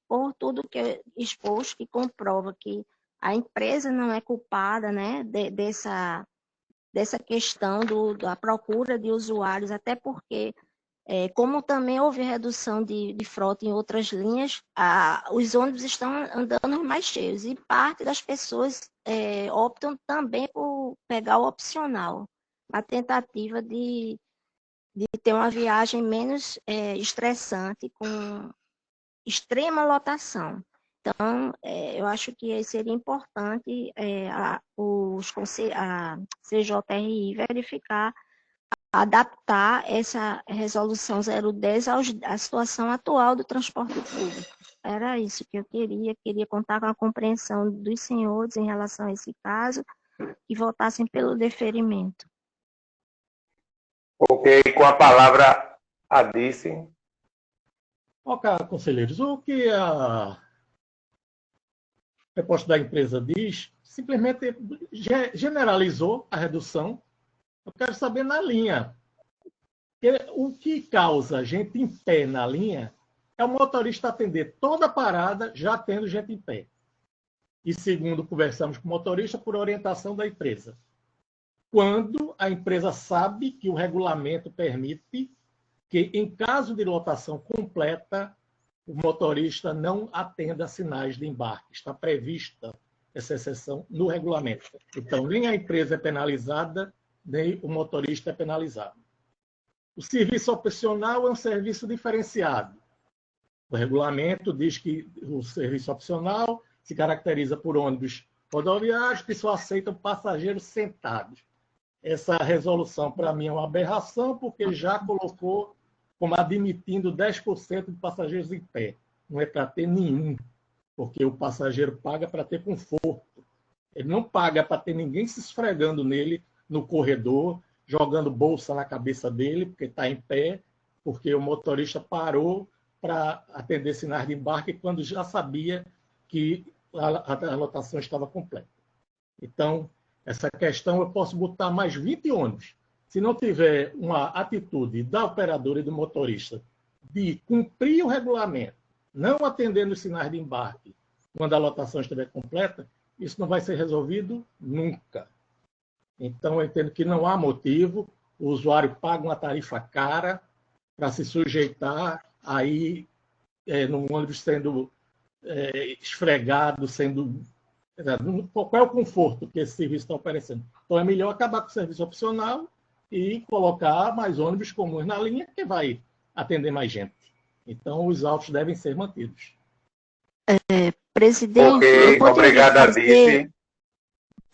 por tudo que é exposto, que comprova que a empresa não é culpada, né, dessa questão da procura de usuários, até porque, como também houve redução de frota em outras linhas, os ônibus estão andando mais cheios e parte das pessoas optam também por pegar o opcional, a tentativa de ter uma viagem menos estressante, com extrema lotação. Então, eu acho que seria importante a CJRI verificar, adaptar essa resolução 010 à situação atual do transporte público. Era isso que eu queria contar com a compreensão dos senhores em relação a esse caso, que votassem pelo deferimento. Ok, com a palavra a Dice. Ok, conselheiros, o que a proposta da empresa diz, simplesmente generalizou a redução. Eu quero saber na linha. O que causa gente em pé na linha é o motorista atender toda a parada já tendo gente em pé. E segundo, conversamos com o motorista por orientação da empresa. Quando a empresa sabe que o regulamento permite que, em caso de lotação completa, o motorista não atenda sinais de embarque. Está prevista essa exceção no regulamento. Então, nem a empresa é penalizada, nem o motorista é penalizado. O serviço opcional é um serviço diferenciado. O regulamento diz que o serviço opcional se caracteriza por ônibus rodoviários que só aceitam passageiros sentados. Essa resolução, para mim, é uma aberração, porque já colocou como admitindo 10% de passageiros em pé. Não é para ter nenhum, porque o passageiro paga para ter conforto. Ele não paga para ter ninguém se esfregando nele no corredor, jogando bolsa na cabeça dele, porque está em pé, porque o motorista parou para atender sinais de embarque quando já sabia que a lotação estava completa. Então, essa questão eu posso botar mais 20 ônibus. Se não tiver uma atitude da operadora e do motorista de cumprir o regulamento, não atendendo os sinais de embarque quando a lotação estiver completa, isso não vai ser resolvido nunca. Então, eu entendo que não há motivo, o usuário paga uma tarifa cara para se sujeitar a ir num ônibus sendo esfregado, qual é o conforto que esse serviço está oferecendo? Então, é melhor acabar com o serviço opcional e colocar mais ônibus comuns na linha, que vai atender mais gente. Então, os autos devem ser mantidos. Presidente, Ok, obrigado, Dice.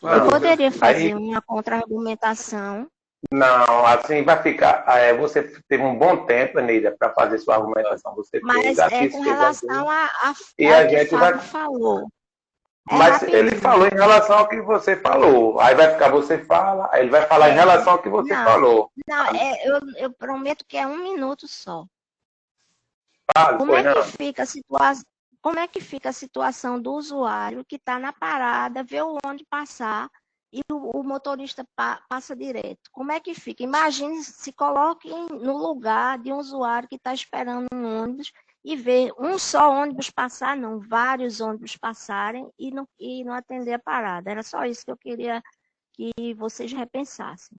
Eu poderia fazer uma contra-argumentação. Não, assim vai ficar. Você teve um bom tempo, Neida, para fazer sua argumentação. Você mas fez, com relação a e a que gente Fábio vai falou. Mas rapidinho. ele falou em relação ao que você falou. Aí vai ficar você fala, aí ele vai falar em relação ao que você falou. Não, eu prometo que é 1 minuto só. Fala, Como é que fica a situação do usuário que está na parada, vê o ônibus passar e o motorista passa direto? Como é que fica? Imagine, se coloque no lugar de um usuário que está esperando um ônibus e ver um só ônibus passar, não, vários ônibus passarem e não atender a parada. Era só isso que eu queria que vocês repensassem.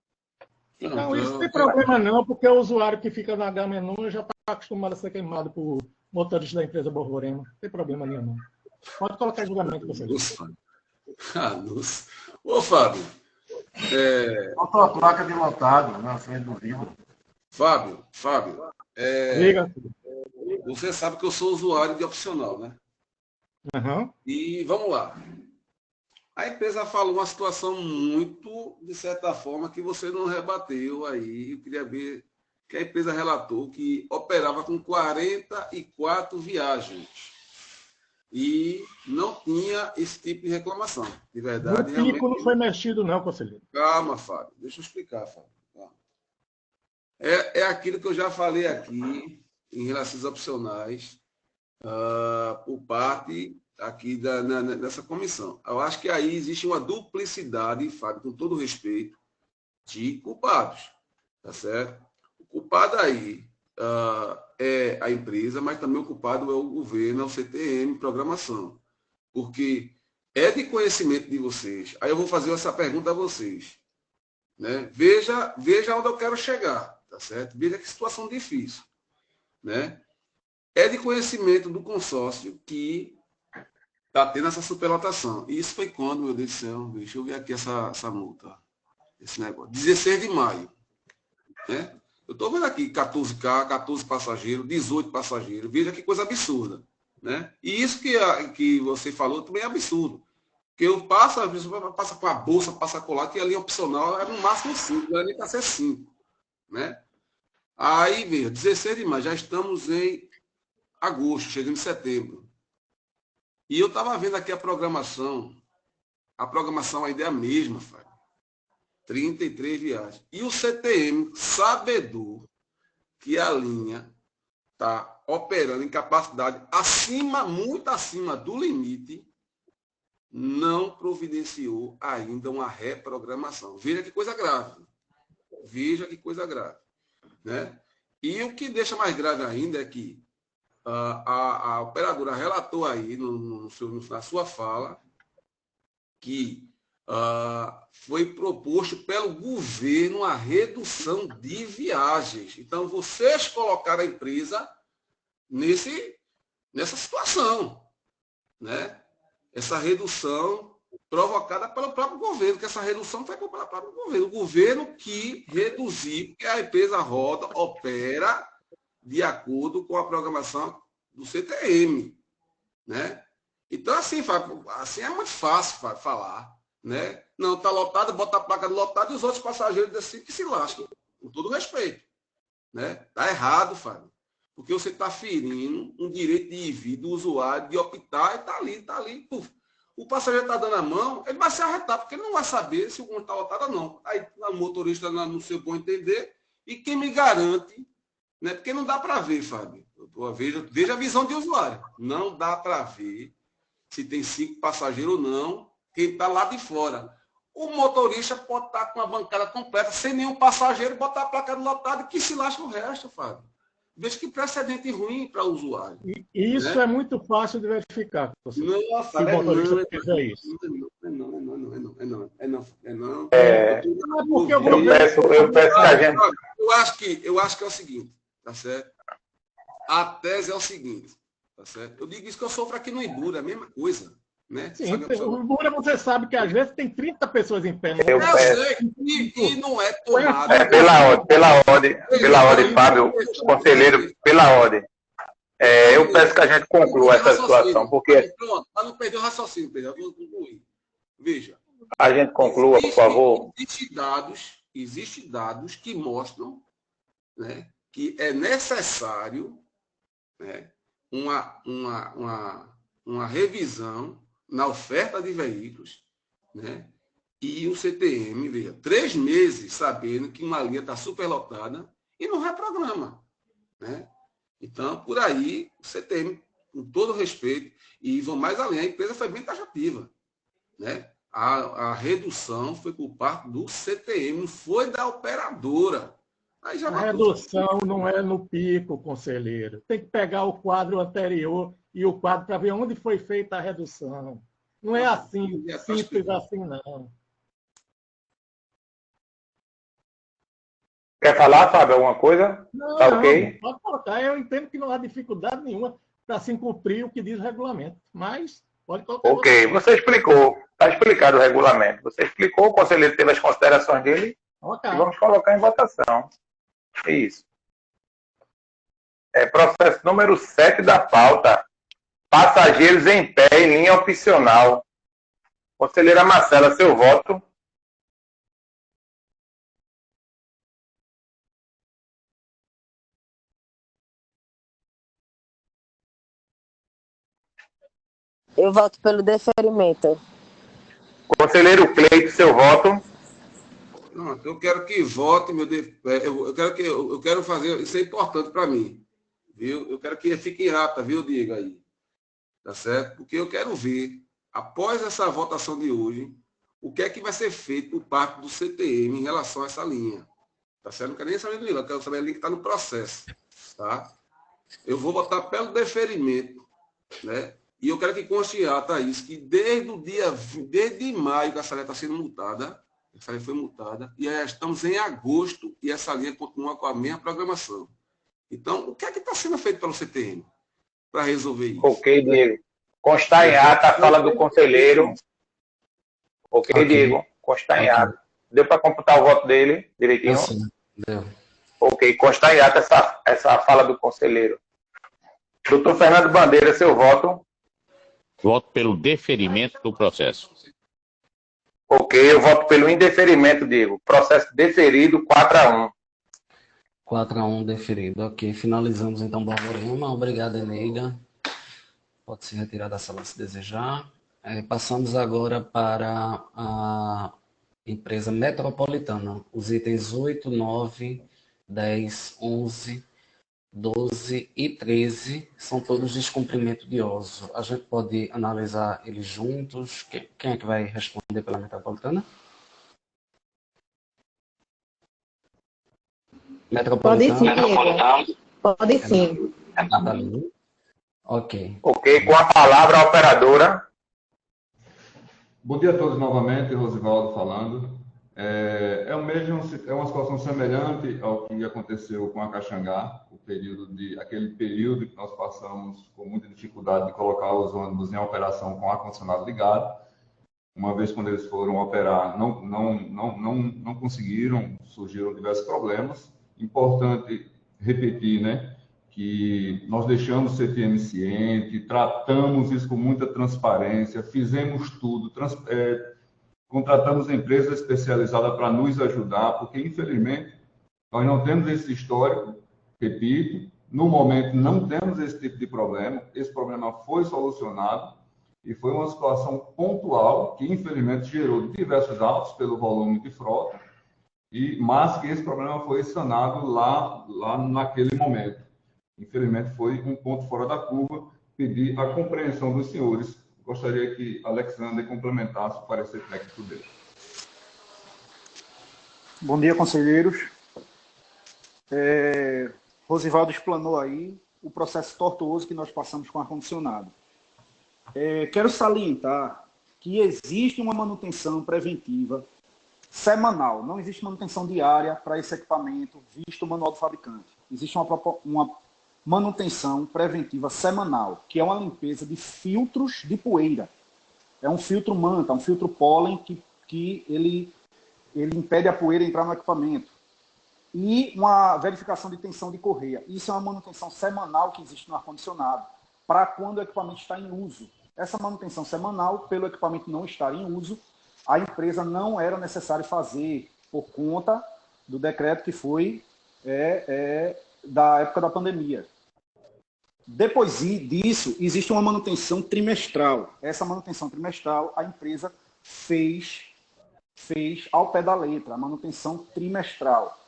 Não, isso não tem problema não, porque o usuário que fica na H-Menu já está acostumado a ser queimado por motorista da empresa Borborema. Não tem problema nenhum, não. Pode colocar em julgamento com vocês. Ô, Fábio. Faltou a placa de lotado na frente do vidro. Fábio. Liga. Você sabe que eu sou usuário de opcional, né? Uhum. E vamos lá. A empresa falou uma situação muito, de certa forma, que você não rebateu aí. Eu queria ver que a empresa relatou que operava com 44 viagens. E não tinha esse tipo de reclamação. De verdade, o pico não foi mexido, não, conselheiro. Calma, Fábio. Deixa eu explicar, Fábio. É aquilo que eu já falei aqui em relação às opcionais, por parte aqui nessa comissão. Eu acho que aí existe uma duplicidade, Fábio, com todo respeito, de culpados. Tá certo? O culpado aí é a empresa, mas também o culpado é o governo, é o CTM, programação. Porque É de conhecimento de vocês. Aí eu vou fazer essa pergunta a vocês. Né? Veja onde eu quero chegar, tá certo? Veja que situação difícil. Né? É de conhecimento do consórcio que está tendo essa superlotação. E isso foi quando, meu Deus do céu? Deixa eu ver aqui essa multa. Esse negócio. 16 de maio. Né? Eu estou vendo aqui 14K, 14 passageiros, 18 passageiros. Veja que coisa absurda. Né? E isso que você falou também é absurdo. Porque eu passo, a pessoa passa com a bolsa, passa com a que ali é opcional, é no máximo 5, não é nem para ser 5. Né? Aí, veja, 16 de maio, já estamos em agosto, chegando em setembro. E eu estava vendo aqui a programação ainda é a mesma, Fábio. 33 viagens. E o CTM, sabedor que a linha está operando em capacidade muito acima do limite, não providenciou ainda uma reprogramação. Veja que coisa grave. Veja que coisa grave. Né? E o que deixa mais grave ainda é que a operadora relatou aí na sua fala que foi proposto pelo governo a redução de viagens. Então, vocês colocaram a empresa nessa situação. Né? Essa redução provocada pelo próprio governo, que essa redução foi pelo próprio governo. O governo que reduziu, porque a empresa roda, opera de acordo com a programação do CTM. Né? Então, assim é muito fácil falar. Né? Não, está lotado, bota a placa do lotado e os outros passageiros assim que se lasquem, com todo respeito. Né? Está errado, Fábio. Porque você está ferindo um direito de vida do usuário, de optar, e está ali. Puf. O passageiro está dando a mão, ele vai se arretar, porque ele não vai saber se o ônibus está lotado ou não. Aí o motorista, no seu bom entender, e quem me garante, né? Porque não dá para ver, Fábio. Veja a visão de usuário. Não dá para ver se tem 5 passageiros ou não, quem está lá de fora. O motorista pode estar com a bancada completa, sem nenhum passageiro, botar a placa do lotado e que se lasca o resto, Fábio. Veja que precedente ruim para o usuário. E isso né? É muito fácil de verificar. Nossa, se o motorista fizer isso. Eu peço que a gente... Eu acho que é o seguinte, tá certo? A tese é o seguinte, tá certo? Eu digo isso que eu sofro aqui no Ibura, a mesma coisa. Né? Sim, o Ibura você sabe que às vezes tem 30 pessoas em pé. Eu sei, e não é tomado. Pela ordem, Fábio, conselheiro, pela ordem. Eu peço que a gente conclua essa situação, porque... Pronto, para não perder o raciocínio, Pedro, eu vou concluir. Veja. A gente conclua, por favor. Existem dados que mostram, né, que é necessário, né, uma revisão na oferta de veículos, né? E o CTM, veja, 3 meses sabendo que uma linha está superlotada e não reprograma, né? Então, por aí, o CTM, com todo respeito, e vão mais além, a empresa foi bem taxativa, né? A redução foi por parte do CTM, não foi da operadora. Aí já a redução não é no pico, conselheiro. Tem que pegar o quadro anterior e o quadro para ver onde foi feita a redução. Não é assim, simples assim, não. Quer falar, Fábio, alguma coisa? Não, tá ok? Não, pode colocar. Eu entendo que não há dificuldade nenhuma para se cumprir o que diz o regulamento, mas pode colocar. Ok, você explicou. Está explicado o regulamento. Você explicou, o conselheiro teve as considerações dele. Okay. E vamos colocar em votação. Isso. Processo número 7 da pauta. Passageiros em pé em linha opcional. Conselheira Marcela, seu voto. Eu voto pelo deferimento. Conselheiro Cleito, seu voto. Pronto, eu quero que vote, eu quero fazer, isso é importante para mim, viu? Eu quero que fique em ata, viu, Diego, aí, tá certo? Porque eu quero ver, após essa votação de hoje, o que é que vai ser feito por parte do CTM em relação a essa linha, tá certo? Não quero nem saber do linha, eu quero saber a linha que está no processo, tá? Eu vou votar pelo deferimento, né? E eu quero que conste em ata isso, que desde maio que essa linha está sendo multada, essa linha foi multada, e aí estamos em agosto e essa linha continua com a mesma programação. Então, o que é que está sendo feito pelo CTM para resolver isso? Ok, Diego. Constar em ata a fala do conselheiro. Ok, Diego. Constar em ata. Deu para computar o voto dele direitinho? Sim, deu. Ok, constar em ata essa fala do conselheiro. Doutor Fernando Bandeira, seu voto. Voto pelo deferimento do processo. Ok, eu voto pelo indeferimento, Diego. Processo deferido, 4-1. 4-1 deferido. Ok, finalizamos então o Borborema. Obrigado, Eneida. Pode se retirar da sala se desejar. Passamos agora para a empresa metropolitana. Os itens 8, 9, 10, 11, 12 e 13 são todos descumprimento de OSO. A gente pode analisar eles juntos. Quem é que vai responder pela metropolitana? Metropolitana. Pode sim, Diego. Pode sim. Nathalie. Ok. Ok, com a palavra a operadora. Bom dia a todos novamente, Rosivaldo falando. É uma situação semelhante ao que aconteceu com a Caxangá, aquele período que nós passamos com muita dificuldade de colocar os ônibus em operação com ar-condicionado ligado. Uma vez quando eles foram operar, não conseguiram, surgiram diversos problemas. Importante repetir, né, que nós deixamos o CTM ciente, tratamos isso com muita transparência, fizemos tudo, contratamos empresas especializadas para nos ajudar, porque, infelizmente, nós não temos esse histórico, repito, no momento não temos esse tipo de problema, esse problema foi solucionado e foi uma situação pontual que, infelizmente, gerou diversos autos pelo volume de frota, mas que esse problema foi sanado lá naquele momento. Infelizmente, foi um ponto fora da curva. Pedi a compreensão dos senhores. Gostaria que Alexander complementasse o parecer técnico dele. Bom dia, conselheiros. Rosivaldo explanou aí o processo tortuoso que nós passamos com ar-condicionado. Quero salientar que existe uma manutenção preventiva semanal. Não existe manutenção diária para esse equipamento, visto o manual do fabricante. Existe uma manutenção preventiva semanal, que é uma limpeza de filtros de poeira. É um filtro manta, um filtro pólen que ele impede a poeira entrar no equipamento. E uma verificação de tensão de correia. Isso é uma manutenção semanal que existe no ar-condicionado, para quando o equipamento está em uso. Essa manutenção semanal, pelo equipamento não estar em uso, a empresa não era necessário fazer por conta do decreto que foi da época da pandemia. Depois disso, existe uma manutenção trimestral. Essa manutenção trimestral, a empresa fez ao pé da letra, a manutenção trimestral,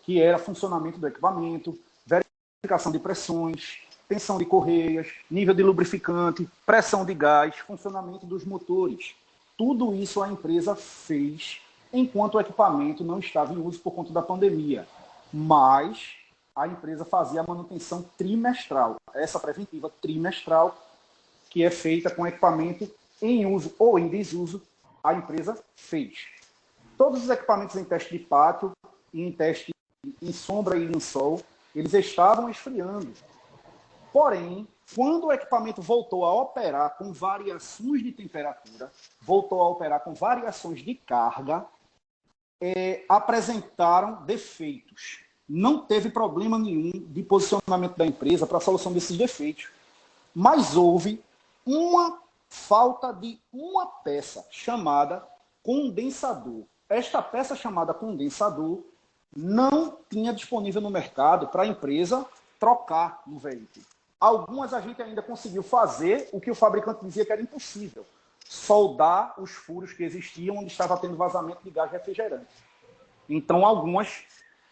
que era funcionamento do equipamento, verificação de pressões, tensão de correias, nível de lubrificante, pressão de gás, funcionamento dos motores. Tudo isso a empresa fez enquanto o equipamento não estava em uso por conta da pandemia. Mas a empresa fazia a manutenção trimestral, essa preventiva trimestral, que é feita com equipamento em uso ou em desuso, a empresa fez. Todos os equipamentos em teste de pátio e em teste em sombra e em sol, eles estavam esfriando. Porém, quando o equipamento voltou a operar com variações de temperatura, voltou a operar com variações de carga, apresentaram defeitos. Não teve problema nenhum de posicionamento da empresa para a solução desses defeitos. Mas houve uma falta de uma peça chamada condensador. Esta peça chamada condensador não tinha disponível no mercado para a empresa trocar no veículo. Algumas a gente ainda conseguiu fazer o que o fabricante dizia que era impossível: soldar os furos que existiam onde estava tendo vazamento de gás refrigerante. Então, algumas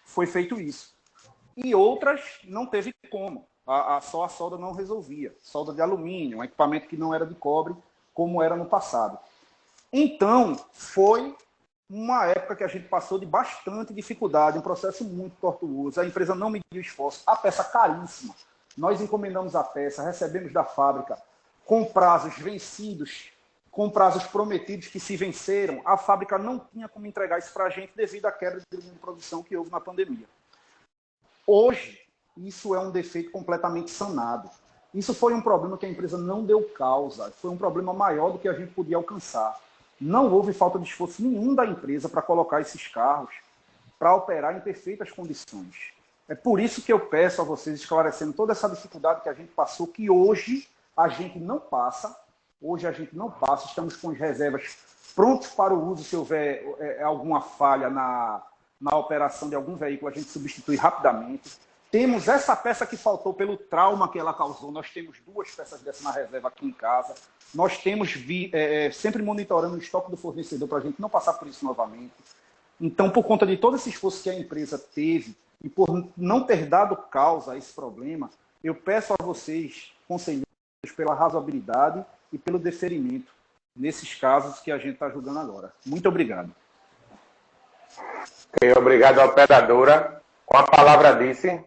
foi feito isso. E outras não teve como. Só a solda não resolvia. Solda de alumínio, um equipamento que não era de cobre, como era no passado. Então, foi uma época que a gente passou de bastante dificuldade, um processo muito tortuoso. A empresa não mediu esforço. A peça caríssima. Nós encomendamos a peça, recebemos da fábrica com prazos vencidos, com prazos prometidos que se venceram, a fábrica não tinha como entregar isso para a gente devido à quebra de linha de produção que houve na pandemia. Hoje, isso é um defeito completamente sanado. Isso foi um problema que a empresa não deu causa, foi um problema maior do que a gente podia alcançar. Não houve falta de esforço nenhum da empresa para colocar esses carros para operar em perfeitas condições. É por isso que eu peço a vocês, esclarecendo toda essa dificuldade que a gente passou, que hoje a gente não passa. Hoje a gente não passa, estamos com as reservas prontos para o uso. Se houver alguma falha na operação de algum veículo, a gente substitui rapidamente. Temos essa peça que faltou pelo trauma que ela causou. Nós temos 2 peças dessa na reserva aqui em casa. Nós temos sempre monitorando o estoque do fornecedor para a gente não passar por isso novamente. Então, por conta de todo esse esforço que a empresa teve e por não ter dado causa a esse problema, eu peço a vocês, conselheiros, pela razoabilidade e pelo deferimento nesses casos que a gente está julgando agora. Muito obrigado. Ok, obrigado, operadora. Com a palavra disse.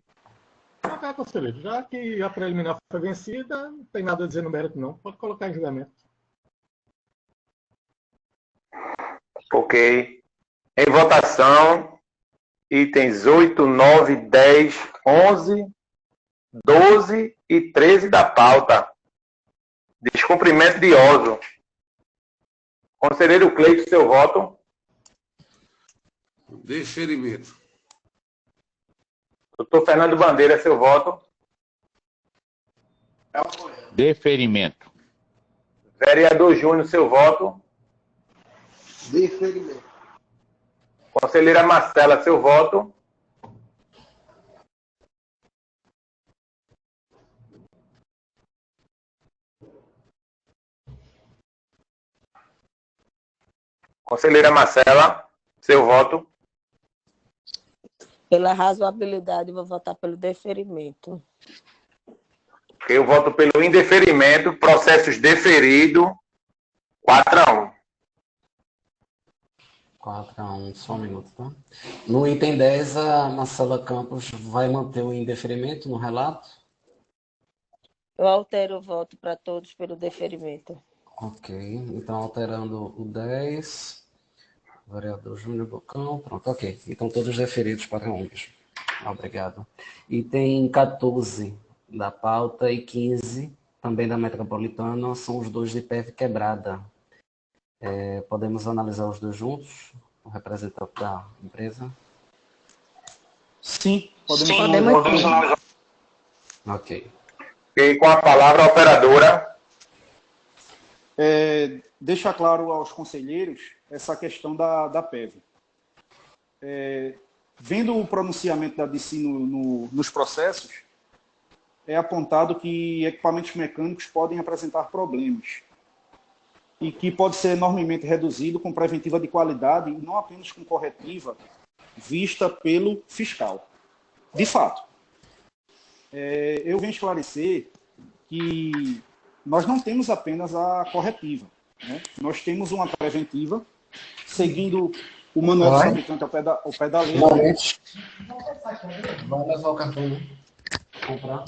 Ok, conselheiro. Já que a preliminar foi vencida, não tem nada a dizer no mérito, não. Pode colocar em julgamento. Ok. Em votação, itens 8, 9, 10, 11, 12 e 13 da pauta. Descumprimento de OSO. Conselheiro Cleito, seu voto. Deferimento. Doutor Fernando Bandeira, seu voto. Deferimento. Vereador Júnior, seu voto. Deferimento. Conselheira Marcela, seu voto. Conselheira Marcela, seu voto. Pela razoabilidade, vou votar pelo deferimento. Eu voto pelo indeferimento, processos deferido, 4-1. 4-1, só um minuto, tá? No item 10, a Marcela Campos vai manter o indeferimento no relato? Eu altero o voto para todos pelo deferimento. Ok, então alterando o 10, vereador Júnior Bocão, pronto, ok. Então todos deferidos para ambos. Obrigado. Item 14 da pauta e 15, também da Metropolitana, são os 2 de PEV quebrada. Podemos analisar os 2 juntos? O representante da empresa? Sim, podemos analisar. Ok. E com a palavra, a operadora. Deixa claro aos conselheiros essa questão da PEV. Vendo o pronunciamento da DC nos processos, é apontado que equipamentos mecânicos podem apresentar problemas e que pode ser enormemente reduzido com preventiva de qualidade e não apenas com corretiva vista pelo fiscal. De fato, eu venho esclarecer que nós não temos apenas a corretiva, né? Nós temos uma preventiva, seguindo o manual do fabricante ao pé da letra. Vai levar o cartão, né? Comprar.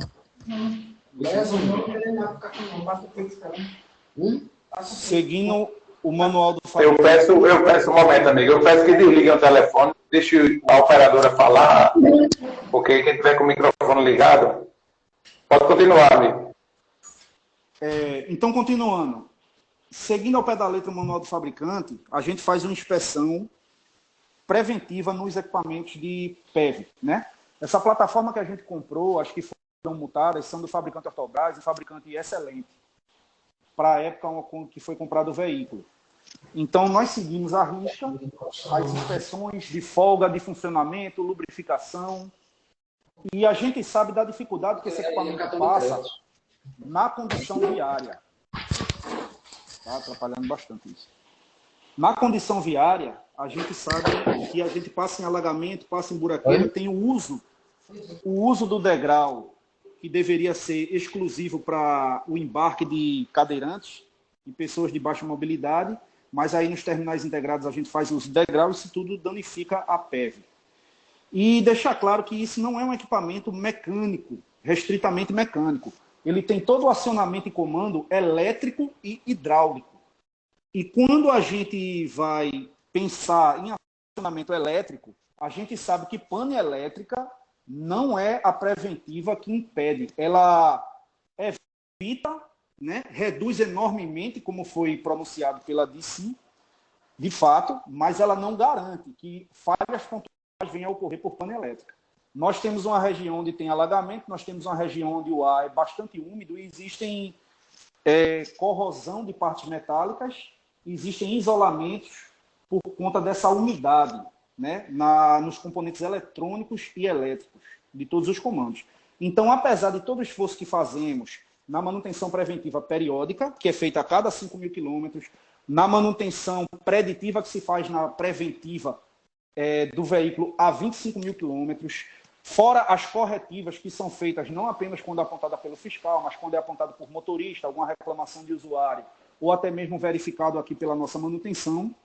Seguindo o manual do fabricante. Eu peço um momento, amigo. Eu peço que desliguem o telefone, deixe a operadora falar, porque quem tiver com o microfone ligado, pode continuar, amigo. Então, continuando. Seguindo ao pé da letra o manual do fabricante, a gente faz uma inspeção preventiva nos equipamentos de PEV, né? Essa plataforma que a gente comprou, as que foram multadas, são do fabricante Ortobras, um fabricante excelente, para a época que foi comprado o veículo. Então, nós seguimos à risca as inspeções de folga, de funcionamento, lubrificação, e a gente sabe da dificuldade que esse equipamento passa na condição viária. Está atrapalhando bastante isso. Na condição viária, a gente sabe que a gente passa em alagamento, passa em buraqueira, tem o uso do degrau, que deveria ser exclusivo para o embarque de cadeirantes e pessoas de baixa mobilidade, mas aí nos terminais integrados a gente faz uso do degrau e isso tudo danifica a PEV. E deixar claro que isso não é um equipamento mecânico, restritamente mecânico. ele tem todo o acionamento e comando elétrico e hidráulico. E quando a gente vai pensar em acionamento elétrico, a gente sabe que pane elétrica não é a preventiva que impede. Ela evita, né, reduz enormemente, como foi pronunciado pela DC, de fato, mas ela não garante que falhas pontuais venham a ocorrer por pane elétrica. Nós temos uma região onde tem alagamento, nós temos uma região onde o ar é bastante úmido e existem corrosão de partes metálicas, existem isolamentos por conta dessa umidade, né, nos componentes eletrônicos e elétricos de todos os comandos. Então, apesar de todo o esforço que fazemos na manutenção preventiva periódica, que é feita a cada 5.000 quilômetros, na manutenção preditiva que se faz na preventiva do veículo a 25.000 quilômetros, fora as corretivas que são feitas não apenas quando é apontada pelo fiscal, mas quando é apontado por motorista, alguma reclamação de usuário, ou até mesmo verificado aqui pela nossa manutenção.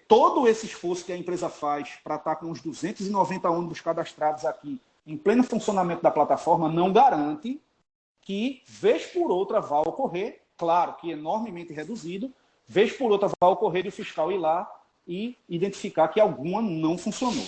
Todo esse esforço que a empresa faz para estar com os 290 ônibus cadastrados aqui em pleno funcionamento da plataforma não garante que, vez por outra, vá ocorrer, claro que enormemente reduzido, vez por outra vai ocorrer de o fiscal ir lá e identificar que alguma não funcionou.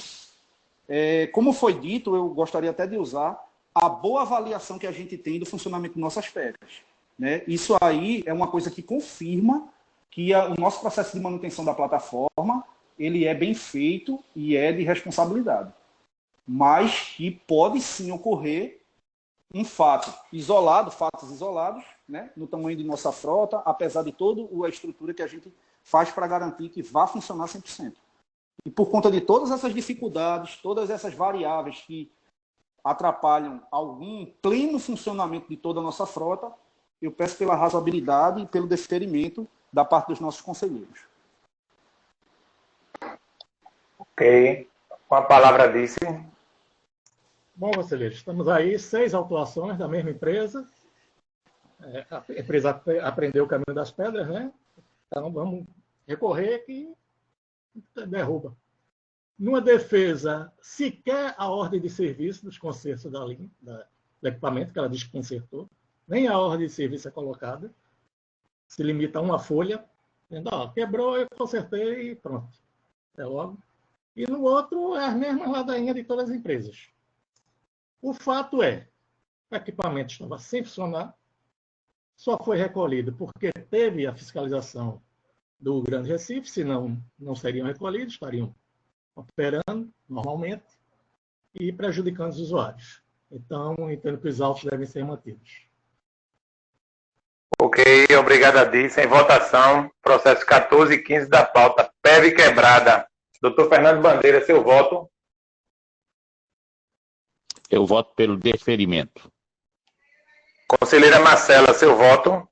Como foi dito, eu gostaria até de usar a boa avaliação que a gente tem do funcionamento de nossas pedras, né? Isso aí é uma coisa que confirma que o nosso processo de manutenção da plataforma ele é bem feito e é de responsabilidade. Mas que pode sim ocorrer um fato isolado, fatos isolados, né, no tamanho de nossa frota, apesar de toda a estrutura que a gente faz para garantir que vá funcionar 100%. E por conta de todas essas dificuldades, todas essas variáveis que atrapalham algum pleno funcionamento de toda a nossa frota, eu peço pela razoabilidade e pelo deferimento da parte dos nossos conselheiros. Ok. Com a palavra disse. Bom, conselheiros, estamos aí, 6 autuações da mesma empresa. A empresa aprendeu o caminho das pedras, né? Então vamos recorrer que derruba. Numa defesa, sequer a ordem de serviço dos consertos da linha, do equipamento, que ela diz que consertou, nem a ordem de serviço é colocada, se limita a uma folha, dizendo, quebrou, eu consertei e pronto. É logo. E no outro, é as mesmas ladainhas de todas as empresas. O fato é, o equipamento estava sem funcionar, só foi recolhido porque teve a fiscalização do Grande Recife, senão não seriam recolhidos, estariam operando normalmente e prejudicando os usuários. Então, entendo que os autos devem ser mantidos. Ok, obrigado a Disso. Em votação, processo 14 e 15 da pauta, PEV quebrada. Doutor Fernando Bandeira, seu voto? Eu voto pelo deferimento. Conselheira Marcela, seu voto?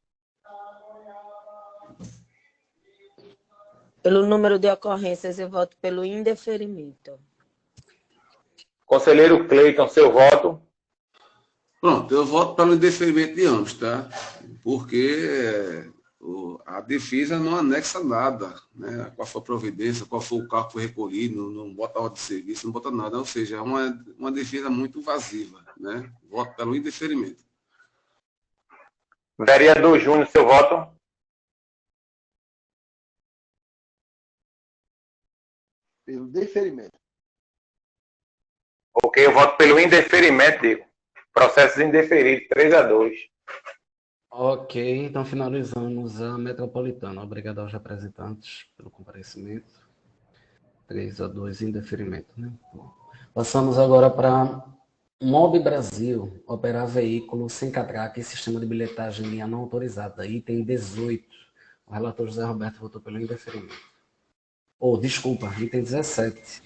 Pelo número de ocorrências, eu voto pelo indeferimento. Conselheiro Cleiton, seu voto? Pronto, eu voto pelo indeferimento de ambos, tá? Porque a defesa não anexa nada, né? Qual foi a providência, qual foi o carro que foi recolhido, não bota ordem de serviço, não bota nada. Ou seja, é uma defesa muito invasiva, né? Voto pelo indeferimento. Vereador Júnior, seu voto? Pelo deferimento. Ok, eu voto pelo indeferimento, Diego. Processos indeferidos, 3-2. Ok, então finalizamos a metropolitana. Obrigado aos representantes pelo comparecimento. 3-2, indeferimento, né? Passamos agora para Mob Brasil, operar veículo sem catraca e sistema de bilhetagem em linha não autorizada. Item 18. O relator José Roberto votou pelo indeferimento. Desculpa, item 17.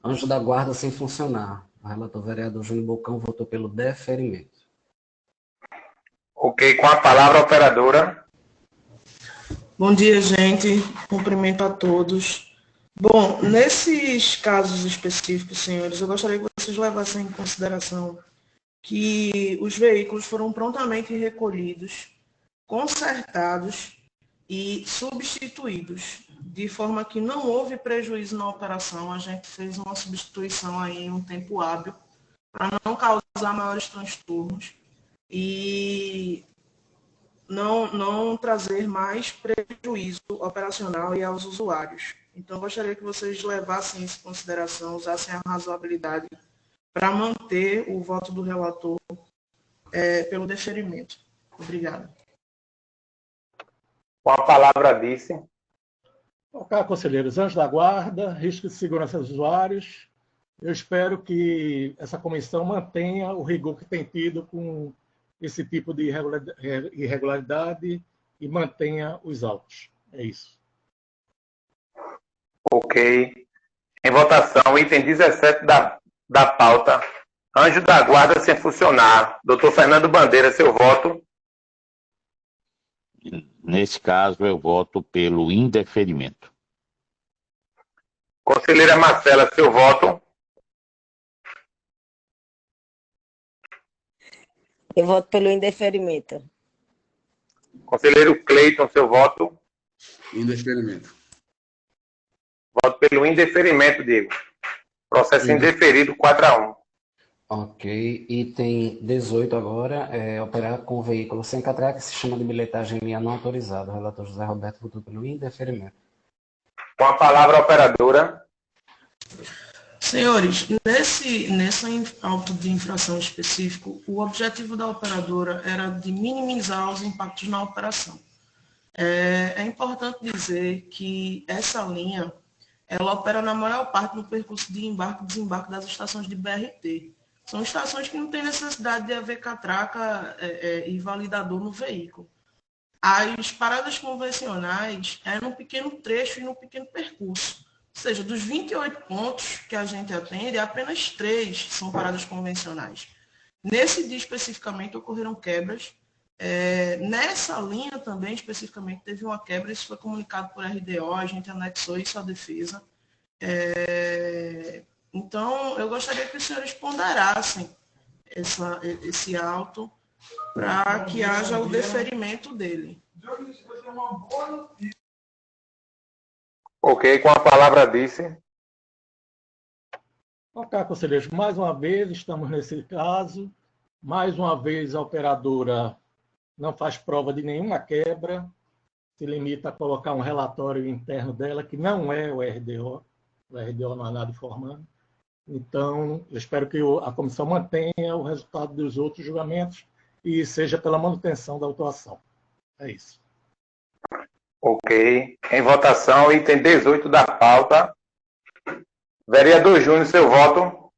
Anjo da guarda sem funcionar. O relator vereador Júnior Bocão votou pelo deferimento. Ok, com a palavra a operadora. Bom dia, gente. Cumprimento a todos. Bom, nesses casos específicos, senhores, eu gostaria que vocês levassem em consideração que os veículos foram prontamente recolhidos, consertados e substituídos, de forma que não houve prejuízo na operação. A gente fez uma substituição aí em um tempo hábil para não causar maiores transtornos. e não trazer mais prejuízo operacional e aos usuários. Então, gostaria que vocês levassem isso em consideração, usassem a razoabilidade para manter o voto do relator pelo deferimento. Obrigada. Com a palavra disse. Ok, conselheiros, anjos da guarda, risco de segurança dos usuários. Eu espero que essa comissão mantenha o rigor que tem tido com esse tipo de irregularidade e mantenha os autos. É isso. Ok. Em votação, item 17 da pauta. Anjo da guarda sem funcionar. Doutor Fernando Bandeira, seu voto. Nesse caso, eu voto pelo indeferimento. Conselheira Marcela, seu voto. Eu voto pelo indeferimento. Conselheiro Cleiton, seu voto. Indeferimento. Voto pelo indeferimento, Diego. Processo indeferido, 4-1. Ok. Item 18 agora é operar com veículo sem catraca, sistema de bilhetagem em linha não autorizado. O relator José Roberto votou pelo indeferimento. Com a palavra, operadora. Senhores, nesse auto de infração específico, o objetivo da operadora era de minimizar os impactos na operação. É importante dizer que essa linha, ela opera na maior parte do percurso de embarque e desembarque das estações de BRT. São estações que não têm necessidade de haver catraca e validador no veículo. As paradas convencionais é num pequeno trecho e num pequeno percurso. Ou seja, dos 28 pontos que a gente atende, apenas 3 são paradas convencionais. Nesse dia especificamente ocorreram quebras. Nessa linha também, especificamente, teve uma quebra, isso foi comunicado por RDO, a gente anexou isso à defesa. Então, eu gostaria que os senhores ponderassem esse auto para que haja o deferimento dele. Ok, com a palavra disse. Ok, conselheiros, mais uma vez estamos nesse caso. Mais uma vez a operadora não faz prova de nenhuma quebra, se limita a colocar um relatório interno dela, que não é o RDO. O RDO não há nada informando. Então, eu espero que a comissão mantenha o resultado dos outros julgamentos e seja pela manutenção da autuação. É isso. Ok. Em votação, item 18 da pauta. Vereador Júnior, seu voto.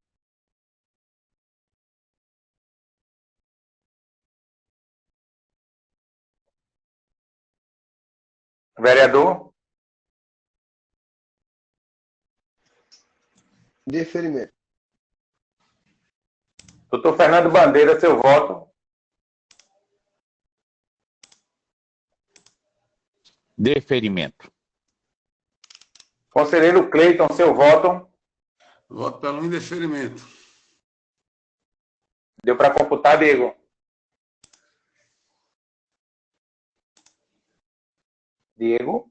Vereador. Deferimento. Doutor Fernando Bandeira, seu voto. Deferimento. Conselheiro Cleiton, seu voto. Voto pelo indeferimento. Deu para computar, Diego? Diego?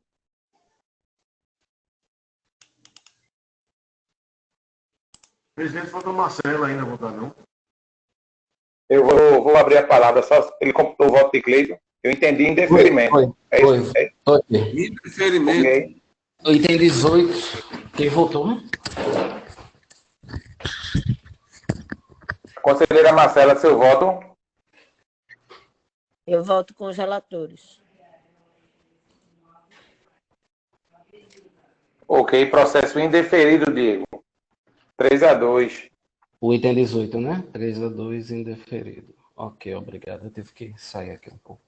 Presidente, falta o Marcelo ainda votar, não? Eu vou abrir a palavra, só ele computou o voto de Cleiton. Eu entendi indeferimento. É isso? Indeferimento. Okay. Item 18. Quem votou? Conselheira Marcela, seu voto. Eu voto com os relatores. Ok, processo indeferido, Diego. 3-2. O item 18, né? 3-2, indeferido. Ok, obrigado. Eu tive que sair aqui um pouco.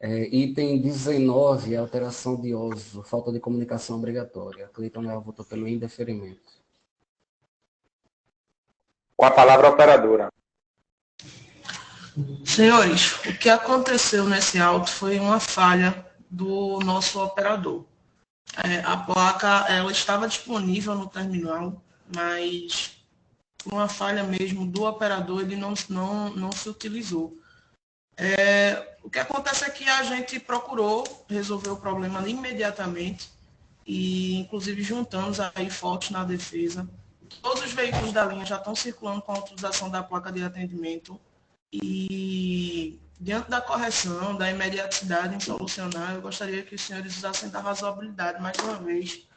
Item 19, alteração de uso, falta de comunicação obrigatória. Cleiton Mel votou pelo indeferimento. Com a palavra, operadora. Senhores, o que aconteceu nesse auto foi uma falha do nosso operador. A placa ela estava disponível no terminal, mas por uma falha mesmo do operador, ele não se utilizou. O que acontece é que a gente procurou resolver o problema imediatamente e, inclusive, juntamos aí fortes na defesa. Todos os veículos da linha já estão circulando com a utilização da placa de atendimento. E, diante da correção, da imediaticidade em solucionar, eu gostaria que os senhores usassem da razoabilidade mais uma vez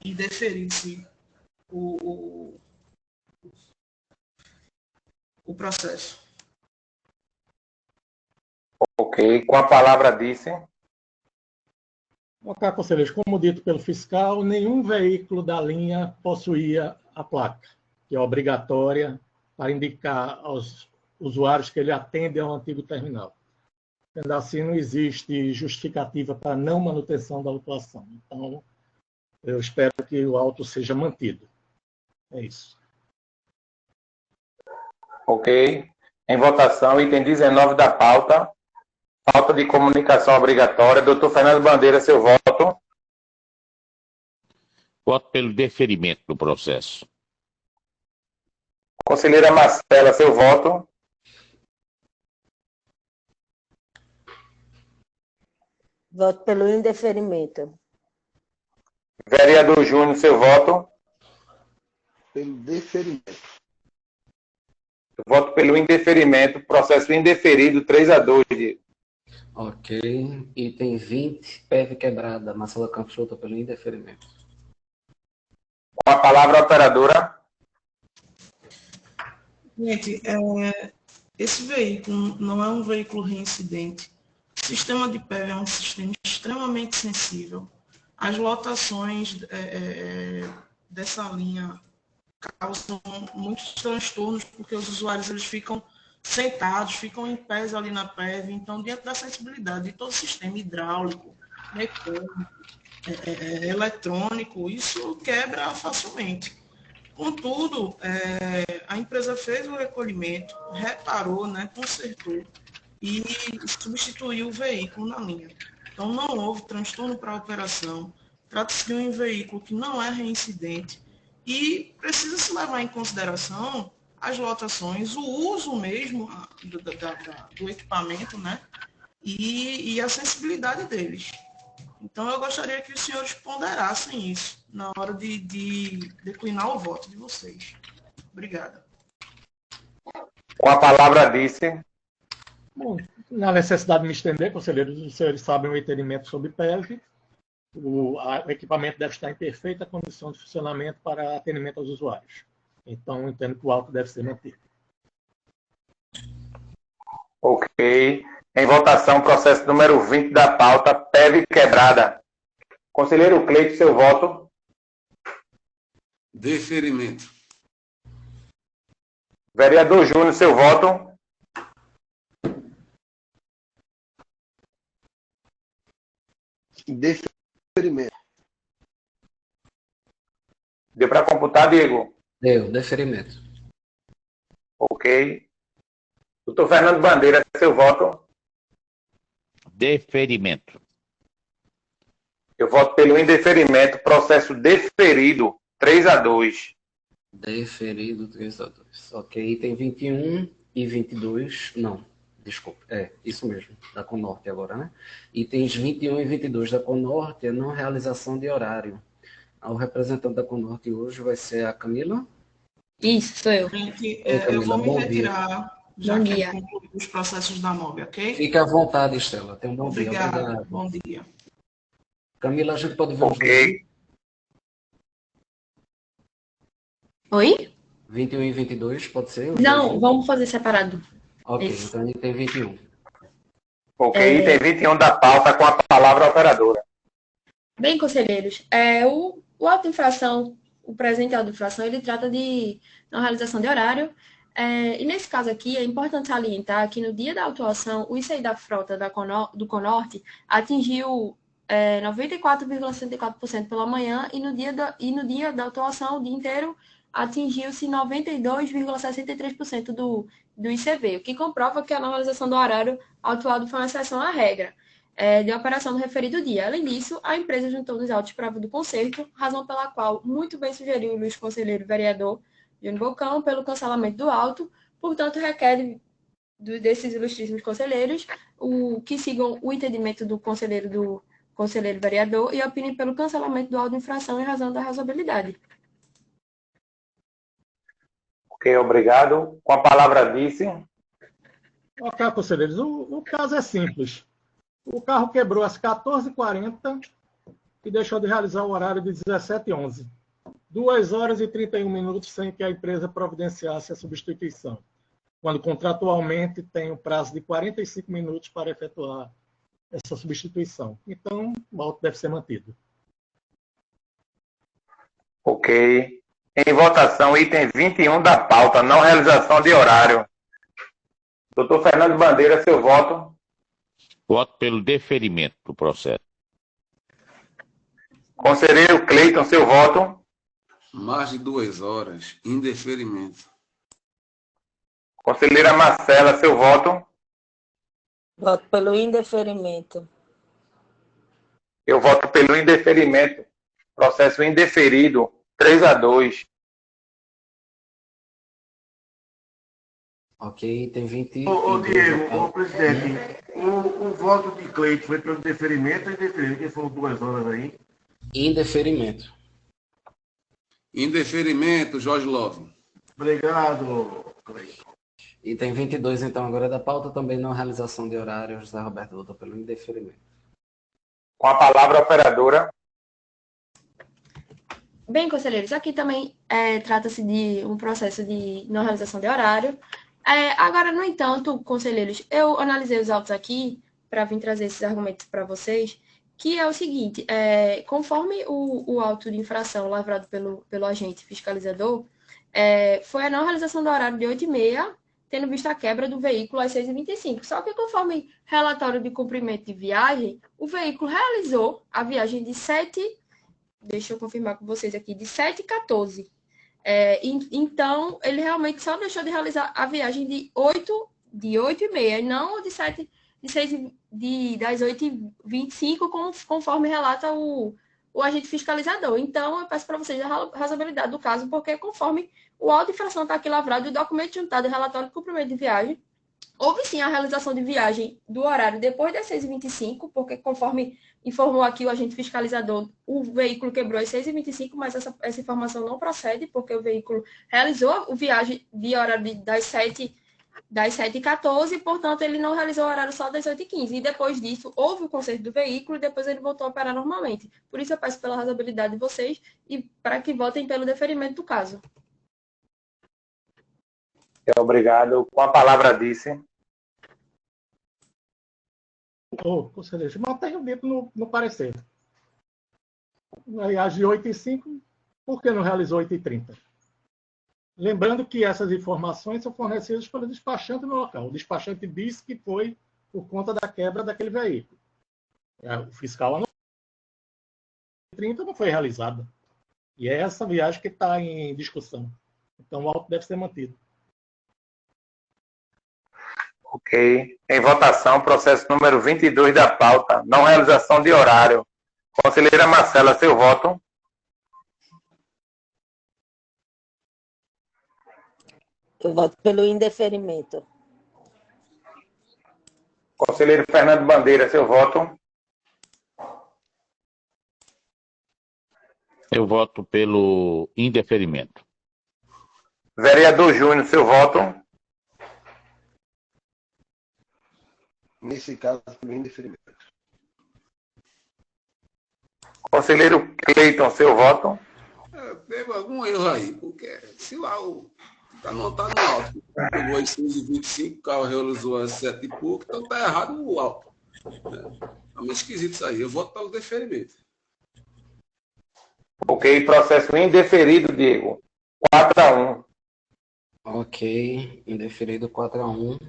e deferisse o processo. Ok. Com a palavra disse. Ok, conselheiros, como dito pelo fiscal, nenhum veículo da linha possuía a placa, que é obrigatória para indicar aos usuários que ele atende ao antigo terminal. Sendo assim, não existe justificativa para não manutenção da autuação. Então, eu espero que o auto seja mantido. É isso. Ok. Em votação, item 19 da pauta. Falta de comunicação obrigatória. Doutor Fernando Bandeira, seu voto. Voto pelo deferimento do processo. Conselheira Marcela, seu voto. Voto pelo indeferimento. Vereador Júnior, seu voto. Pelo deferimento. Eu voto pelo indeferimento. Processo indeferido, 3-2. Ok. Item 20, PEV quebrada. Marcela Campos vota pelo indeferimento. Com a palavra, a operadora. Gente, esse veículo não é um veículo reincidente. O sistema de PEV é um sistema extremamente sensível. As lotações dessa linha causam muitos transtornos, porque os usuários eles ficam sentados, ficam em pés ali na PEV. Então, diante da sensibilidade de todo o sistema hidráulico, mecânico, eletrônico, isso quebra facilmente. Contudo, a empresa fez o recolhimento, reparou, consertou e substituiu o veículo na linha. Então, não houve transtorno para a operação. Trata-se de um veículo que não é reincidente e precisa se levar em consideração as lotações, o uso mesmo do equipamento, e a sensibilidade deles. Então, eu gostaria que os senhores ponderassem isso na hora de declinar o voto de vocês. Obrigada. Com a palavra, disse. Bom, na necessidade de me estender, conselheiros, os senhores sabem o entendimento sobre PEV. O equipamento deve estar em perfeita condição de funcionamento para atendimento aos usuários. Então, entendo que o auto deve ser mantido. Ok. Em votação, processo número 20 da pauta, PEV quebrada. Conselheiro Cleito, seu voto. Deferimento. Vereador Júnior, seu voto. Deferimento. Deu para computar, Diego? Deu, deferimento. Ok. Doutor Fernando Bandeira, seu voto. Deferimento. Eu voto pelo indeferimento, processo deferido, 3-2. Deferido, 3-2. Ok, item 21 e 22, não, desculpa, isso mesmo, da Conorte agora, né? Itens 21 e 22 da Conorte é não realização de horário. O representante da Conorte hoje vai ser a Camila. Isso, sou eu. Gente, Camila, eu vou me bom retirar, já Bom que dia. concluí os processos da MOB, ok? Fique à vontade, Estela. Tenha um bom dia. Obrigado. Bom dia. Camila, a gente pode ver os Ok. Oi? 21 e 22, pode ser? Não, vamos fazer separado. Ok, Isso. então a gente tem 21. Ok, item 21 da pauta, com a palavra, a operadora. Bem, conselheiros, o auto de infração, o presente auto de infração, ele trata de não realização de horário. E nesse caso aqui, é importante salientar que no dia da autuação, o ICI da frota do Conorte atingiu 94,64% pela manhã e no dia da autuação, o dia inteiro, atingiu-se 92,63% do ICV, o que comprova que a normalização do horário autuado foi uma exceção à regra de operação do referido dia. Além disso, a empresa juntou nos autos prova do conserto, razão pela qual muito bem sugeriu o Luiz Conselheiro Vereador Júnior Bocão pelo cancelamento do auto, portanto, requer desses ilustríssimos conselheiros que sigam o entendimento do conselheiro vereador e opinem pelo cancelamento do auto de infração em razão da razoabilidade. Ok, obrigado. Com a palavra, disse. Ok, conselheiros, o caso é simples. O carro quebrou às 14h40 e deixou de realizar o horário de 17h11. 2 horas e 31 minutos sem que a empresa providenciasse a substituição, quando contratualmente tem um prazo de 45 minutos para efetuar essa substituição. Então, o auto deve ser mantido. Ok. Em votação, item 21 da pauta, não realização de horário. Doutor Fernando Bandeira, seu voto. Voto pelo deferimento do processo. Conselheiro Cleiton, seu voto. Mais de 2 horas, indeferimento. Conselheira Marcela, seu voto. Voto pelo indeferimento. Eu voto pelo indeferimento. Processo indeferido, 3-2. Ok, tem 20. Ô Diego, ô presidente, o voto de Cleito foi pelo deferimento ou indeferimento? Quem foram 2 horas aí? Indeferimento. Indeferimento, Jorge Love. Obrigado, Cleito. Item 22, então, agora da pauta, também não realização de horário. José Roberto votou pelo indeferimento. Com a palavra, a operadora. Bem, conselheiros, aqui também trata-se de um processo de não realização de horário. Agora, no entanto, conselheiros, eu analisei os autos aqui para vir trazer esses argumentos para vocês, que é o seguinte, conforme o auto de infração lavrado pelo agente fiscalizador, foi a não realização do horário de 8h30, tendo visto a quebra do veículo às 6h25. Só que, conforme relatório de cumprimento de viagem, o veículo realizou a viagem de 7... Deixa eu confirmar com vocês aqui, de 7h14. Então, ele realmente só deixou de realizar a viagem de 8h30, não das 8h25, conforme relata o agente fiscalizador. Então, eu peço para vocês a razoabilidade do caso, porque conforme o auto de infração está aqui lavrado e o documento juntado e relatório de cumprimento de viagem, houve sim a realização de viagem do horário depois das 6h25, porque conforme informou aqui o agente fiscalizador, o veículo quebrou às 6h25, mas essa informação não procede, porque o veículo realizou a viagem de horário das 7h14, portanto, ele não realizou o horário só das 8h15. E depois disso, houve o conserto do veículo e depois ele voltou a operar normalmente. Por isso, eu peço pela razoabilidade de vocês e para que votem pelo deferimento do caso. Obrigado. Com a palavra, disse. Conselheiro, mantém o dito no parecer. Age de 8h05, por que não realizou 8h30? Lembrando que essas informações são fornecidas pelo despachante no local. O despachante disse que foi por conta da quebra daquele veículo. O fiscal anunciou que 30 não foi realizada. E é essa viagem que está em discussão. Então, o auto deve ser mantido. Ok. Em votação, processo número 22 da pauta, não realização de horário. Conselheira Marcela, seu voto. Eu voto pelo indeferimento. Conselheiro Fernando Bandeira, seu voto. Eu voto pelo indeferimento. Vereador Júnior, seu voto. Nesse caso, pelo indeferimento. Conselheiro Cleiton, seu voto. Teve algum erro aí, porque se lá está anotado no auto, pegou às 6h25, o carro realizou às 7 e pouco, então está errado no auto. É meio esquisito isso aí. Eu voto pelo deferimento. Ok, processo indeferido, Diego. 4-1. Ok, indeferido 4-1.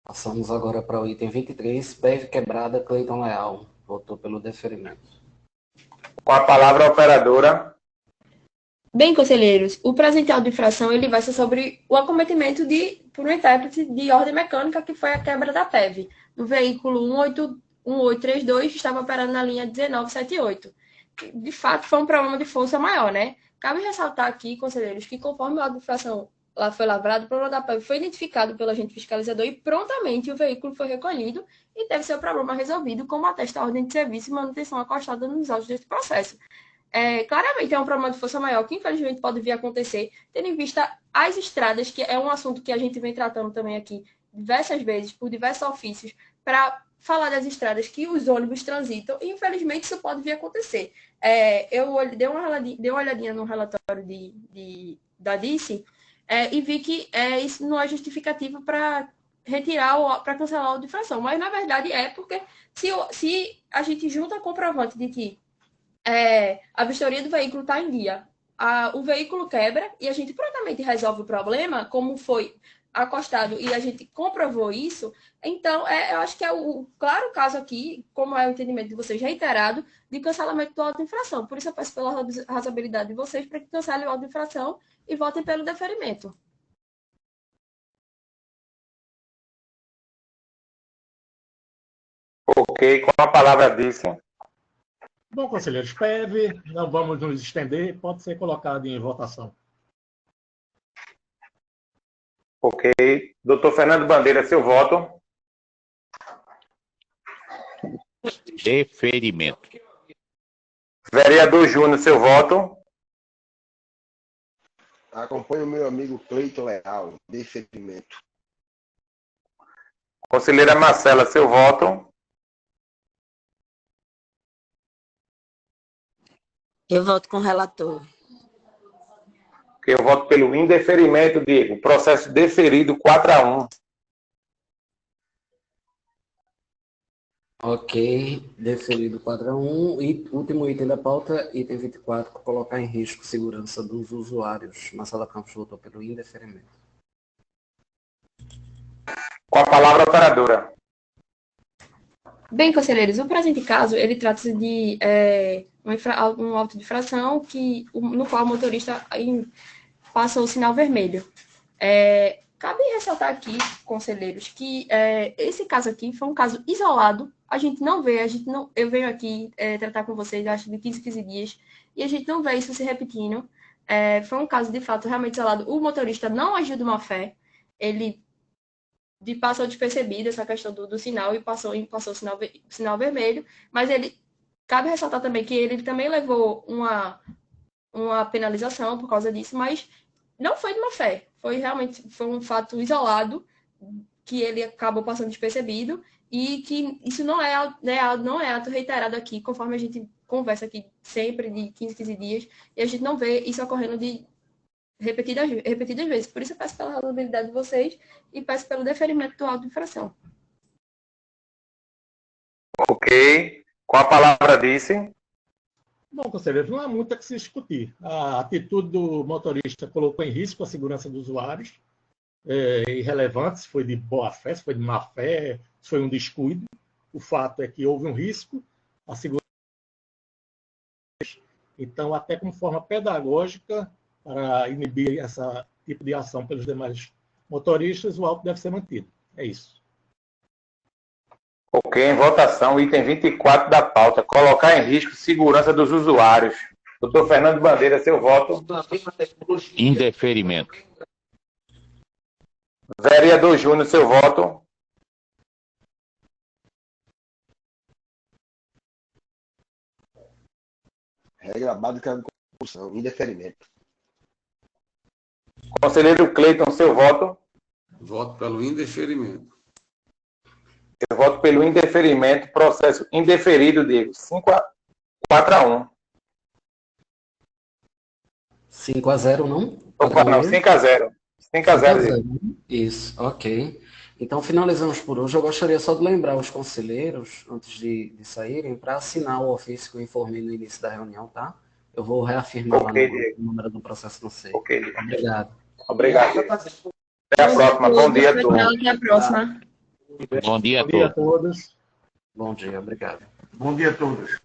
Passamos agora para o item 23, PEV quebrada, Cleiton Leal. Votou pelo deferimento. Com a palavra, a operadora. Bem, conselheiros, o presente auto de infração ele vai ser sobre o acometimento por um intérprete de ordem mecânica, que foi a quebra da PEV, do veículo 1832, que estava operando na linha 1978. De fato, foi um problema de força maior, né? Cabe ressaltar aqui, conselheiros, que conforme o auto de infração lá foi lavrado, o problema da PEV foi identificado pelo agente fiscalizador e prontamente o veículo foi recolhido e teve seu problema resolvido, como atesta a ordem de serviço e manutenção acostada nos autos deste processo. Claramente é um problema de força maior que infelizmente pode vir a acontecer, tendo em vista as estradas, que é um assunto que a gente vem tratando também aqui diversas vezes, por diversos ofícios, para falar das estradas que os ônibus transitam, e infelizmente isso pode vir a acontecer. Eu dei uma olhadinha no relatório da DICE e vi que isso não é justificativo para retirar para cancelar a auto-infração, mas na verdade é porque se a gente junta comprovante de que a vistoria do veículo está em dia, o veículo quebra e a gente prontamente resolve o problema, como foi acostado e a gente comprovou isso, então eu acho que é o claro caso aqui, como é o entendimento de vocês reiterado, de cancelamento do auto-infração. Por isso eu peço pela razoabilidade de vocês para que cancelem o auto-infração e votem pelo deferimento. Ok, com a palavra disso. Bom, conselheiros, PEV, não vamos nos estender, pode ser colocado em votação. Ok. Doutor Fernando Bandeira, seu voto. Deferimento. Vereador Júnior, seu voto. Acompanho o meu amigo Cleiton Leal, deferimento. Conselheira Marcela, seu voto. Eu voto com o relator. Eu voto pelo indeferimento, Diego. Processo deferido 4-1. Ok, deferido 4-1. E último item da pauta, item 24, colocar em risco a segurança dos usuários. Marcela Campos votou pelo indeferimento. Com a palavra, operadora. Bem, conselheiros, o presente caso, ele trata-se de um auto de infração no qual o motorista passa o sinal vermelho. Cabe ressaltar aqui, conselheiros, que esse caso aqui foi um caso isolado. A gente não vê, eu venho aqui tratar com vocês, acho, de 15 dias, e a gente não vê isso se repetindo. Foi um caso, de fato, realmente isolado. O motorista não agiu de má fé, ele passou despercebido essa questão do sinal e passou o sinal vermelho, mas cabe ressaltar também que ele também levou uma penalização por causa disso, mas não foi de má fé, foi um fato isolado que ele acabou passando despercebido e que isso não é ato reiterado aqui, conforme a gente conversa aqui sempre de 15 dias, e a gente não vê isso ocorrendo de repetidas vezes. Por isso eu peço pela razoabilidade de vocês e peço pelo deferimento do auto de infração. Ok. Com a palavra, disse. Bom, conselheiro, não há muito a que se discutir. A atitude do motorista colocou em risco a segurança dos usuários, irrelevante se foi de boa fé, se foi de má fé, se foi um descuido. O fato é que houve um risco, a segurança. Então, até como forma pedagógica, para inibir esse tipo de ação pelos demais motoristas, o auto deve ser mantido. É isso. Ok, em votação, item 24 da pauta. Colocar em risco a segurança dos usuários. Doutor Fernando Bandeira, seu voto. Indeferimento. Vereador Júnior, seu voto. Regra básica da Constituição, indeferimento. Conselheiro Cleiton, seu voto. Voto pelo indeferimento. Eu voto pelo indeferimento. Processo indeferido, Diego. 4-1. 5-0, não? Opa, não, 5-0. 5-0. Isso, ok. Então, finalizamos por hoje. Eu gostaria só de lembrar os conselheiros, antes de saírem, para assinar o ofício que eu informei no início da reunião, tá? Eu vou reafirmar lá no número do processo no C. Ok. Obrigado. Obrigado. Até a próxima. Bom dia a todos. Até a próxima. Bom dia a Bom dia a todos. todos. Bom dia, obrigado. Bom dia a todos.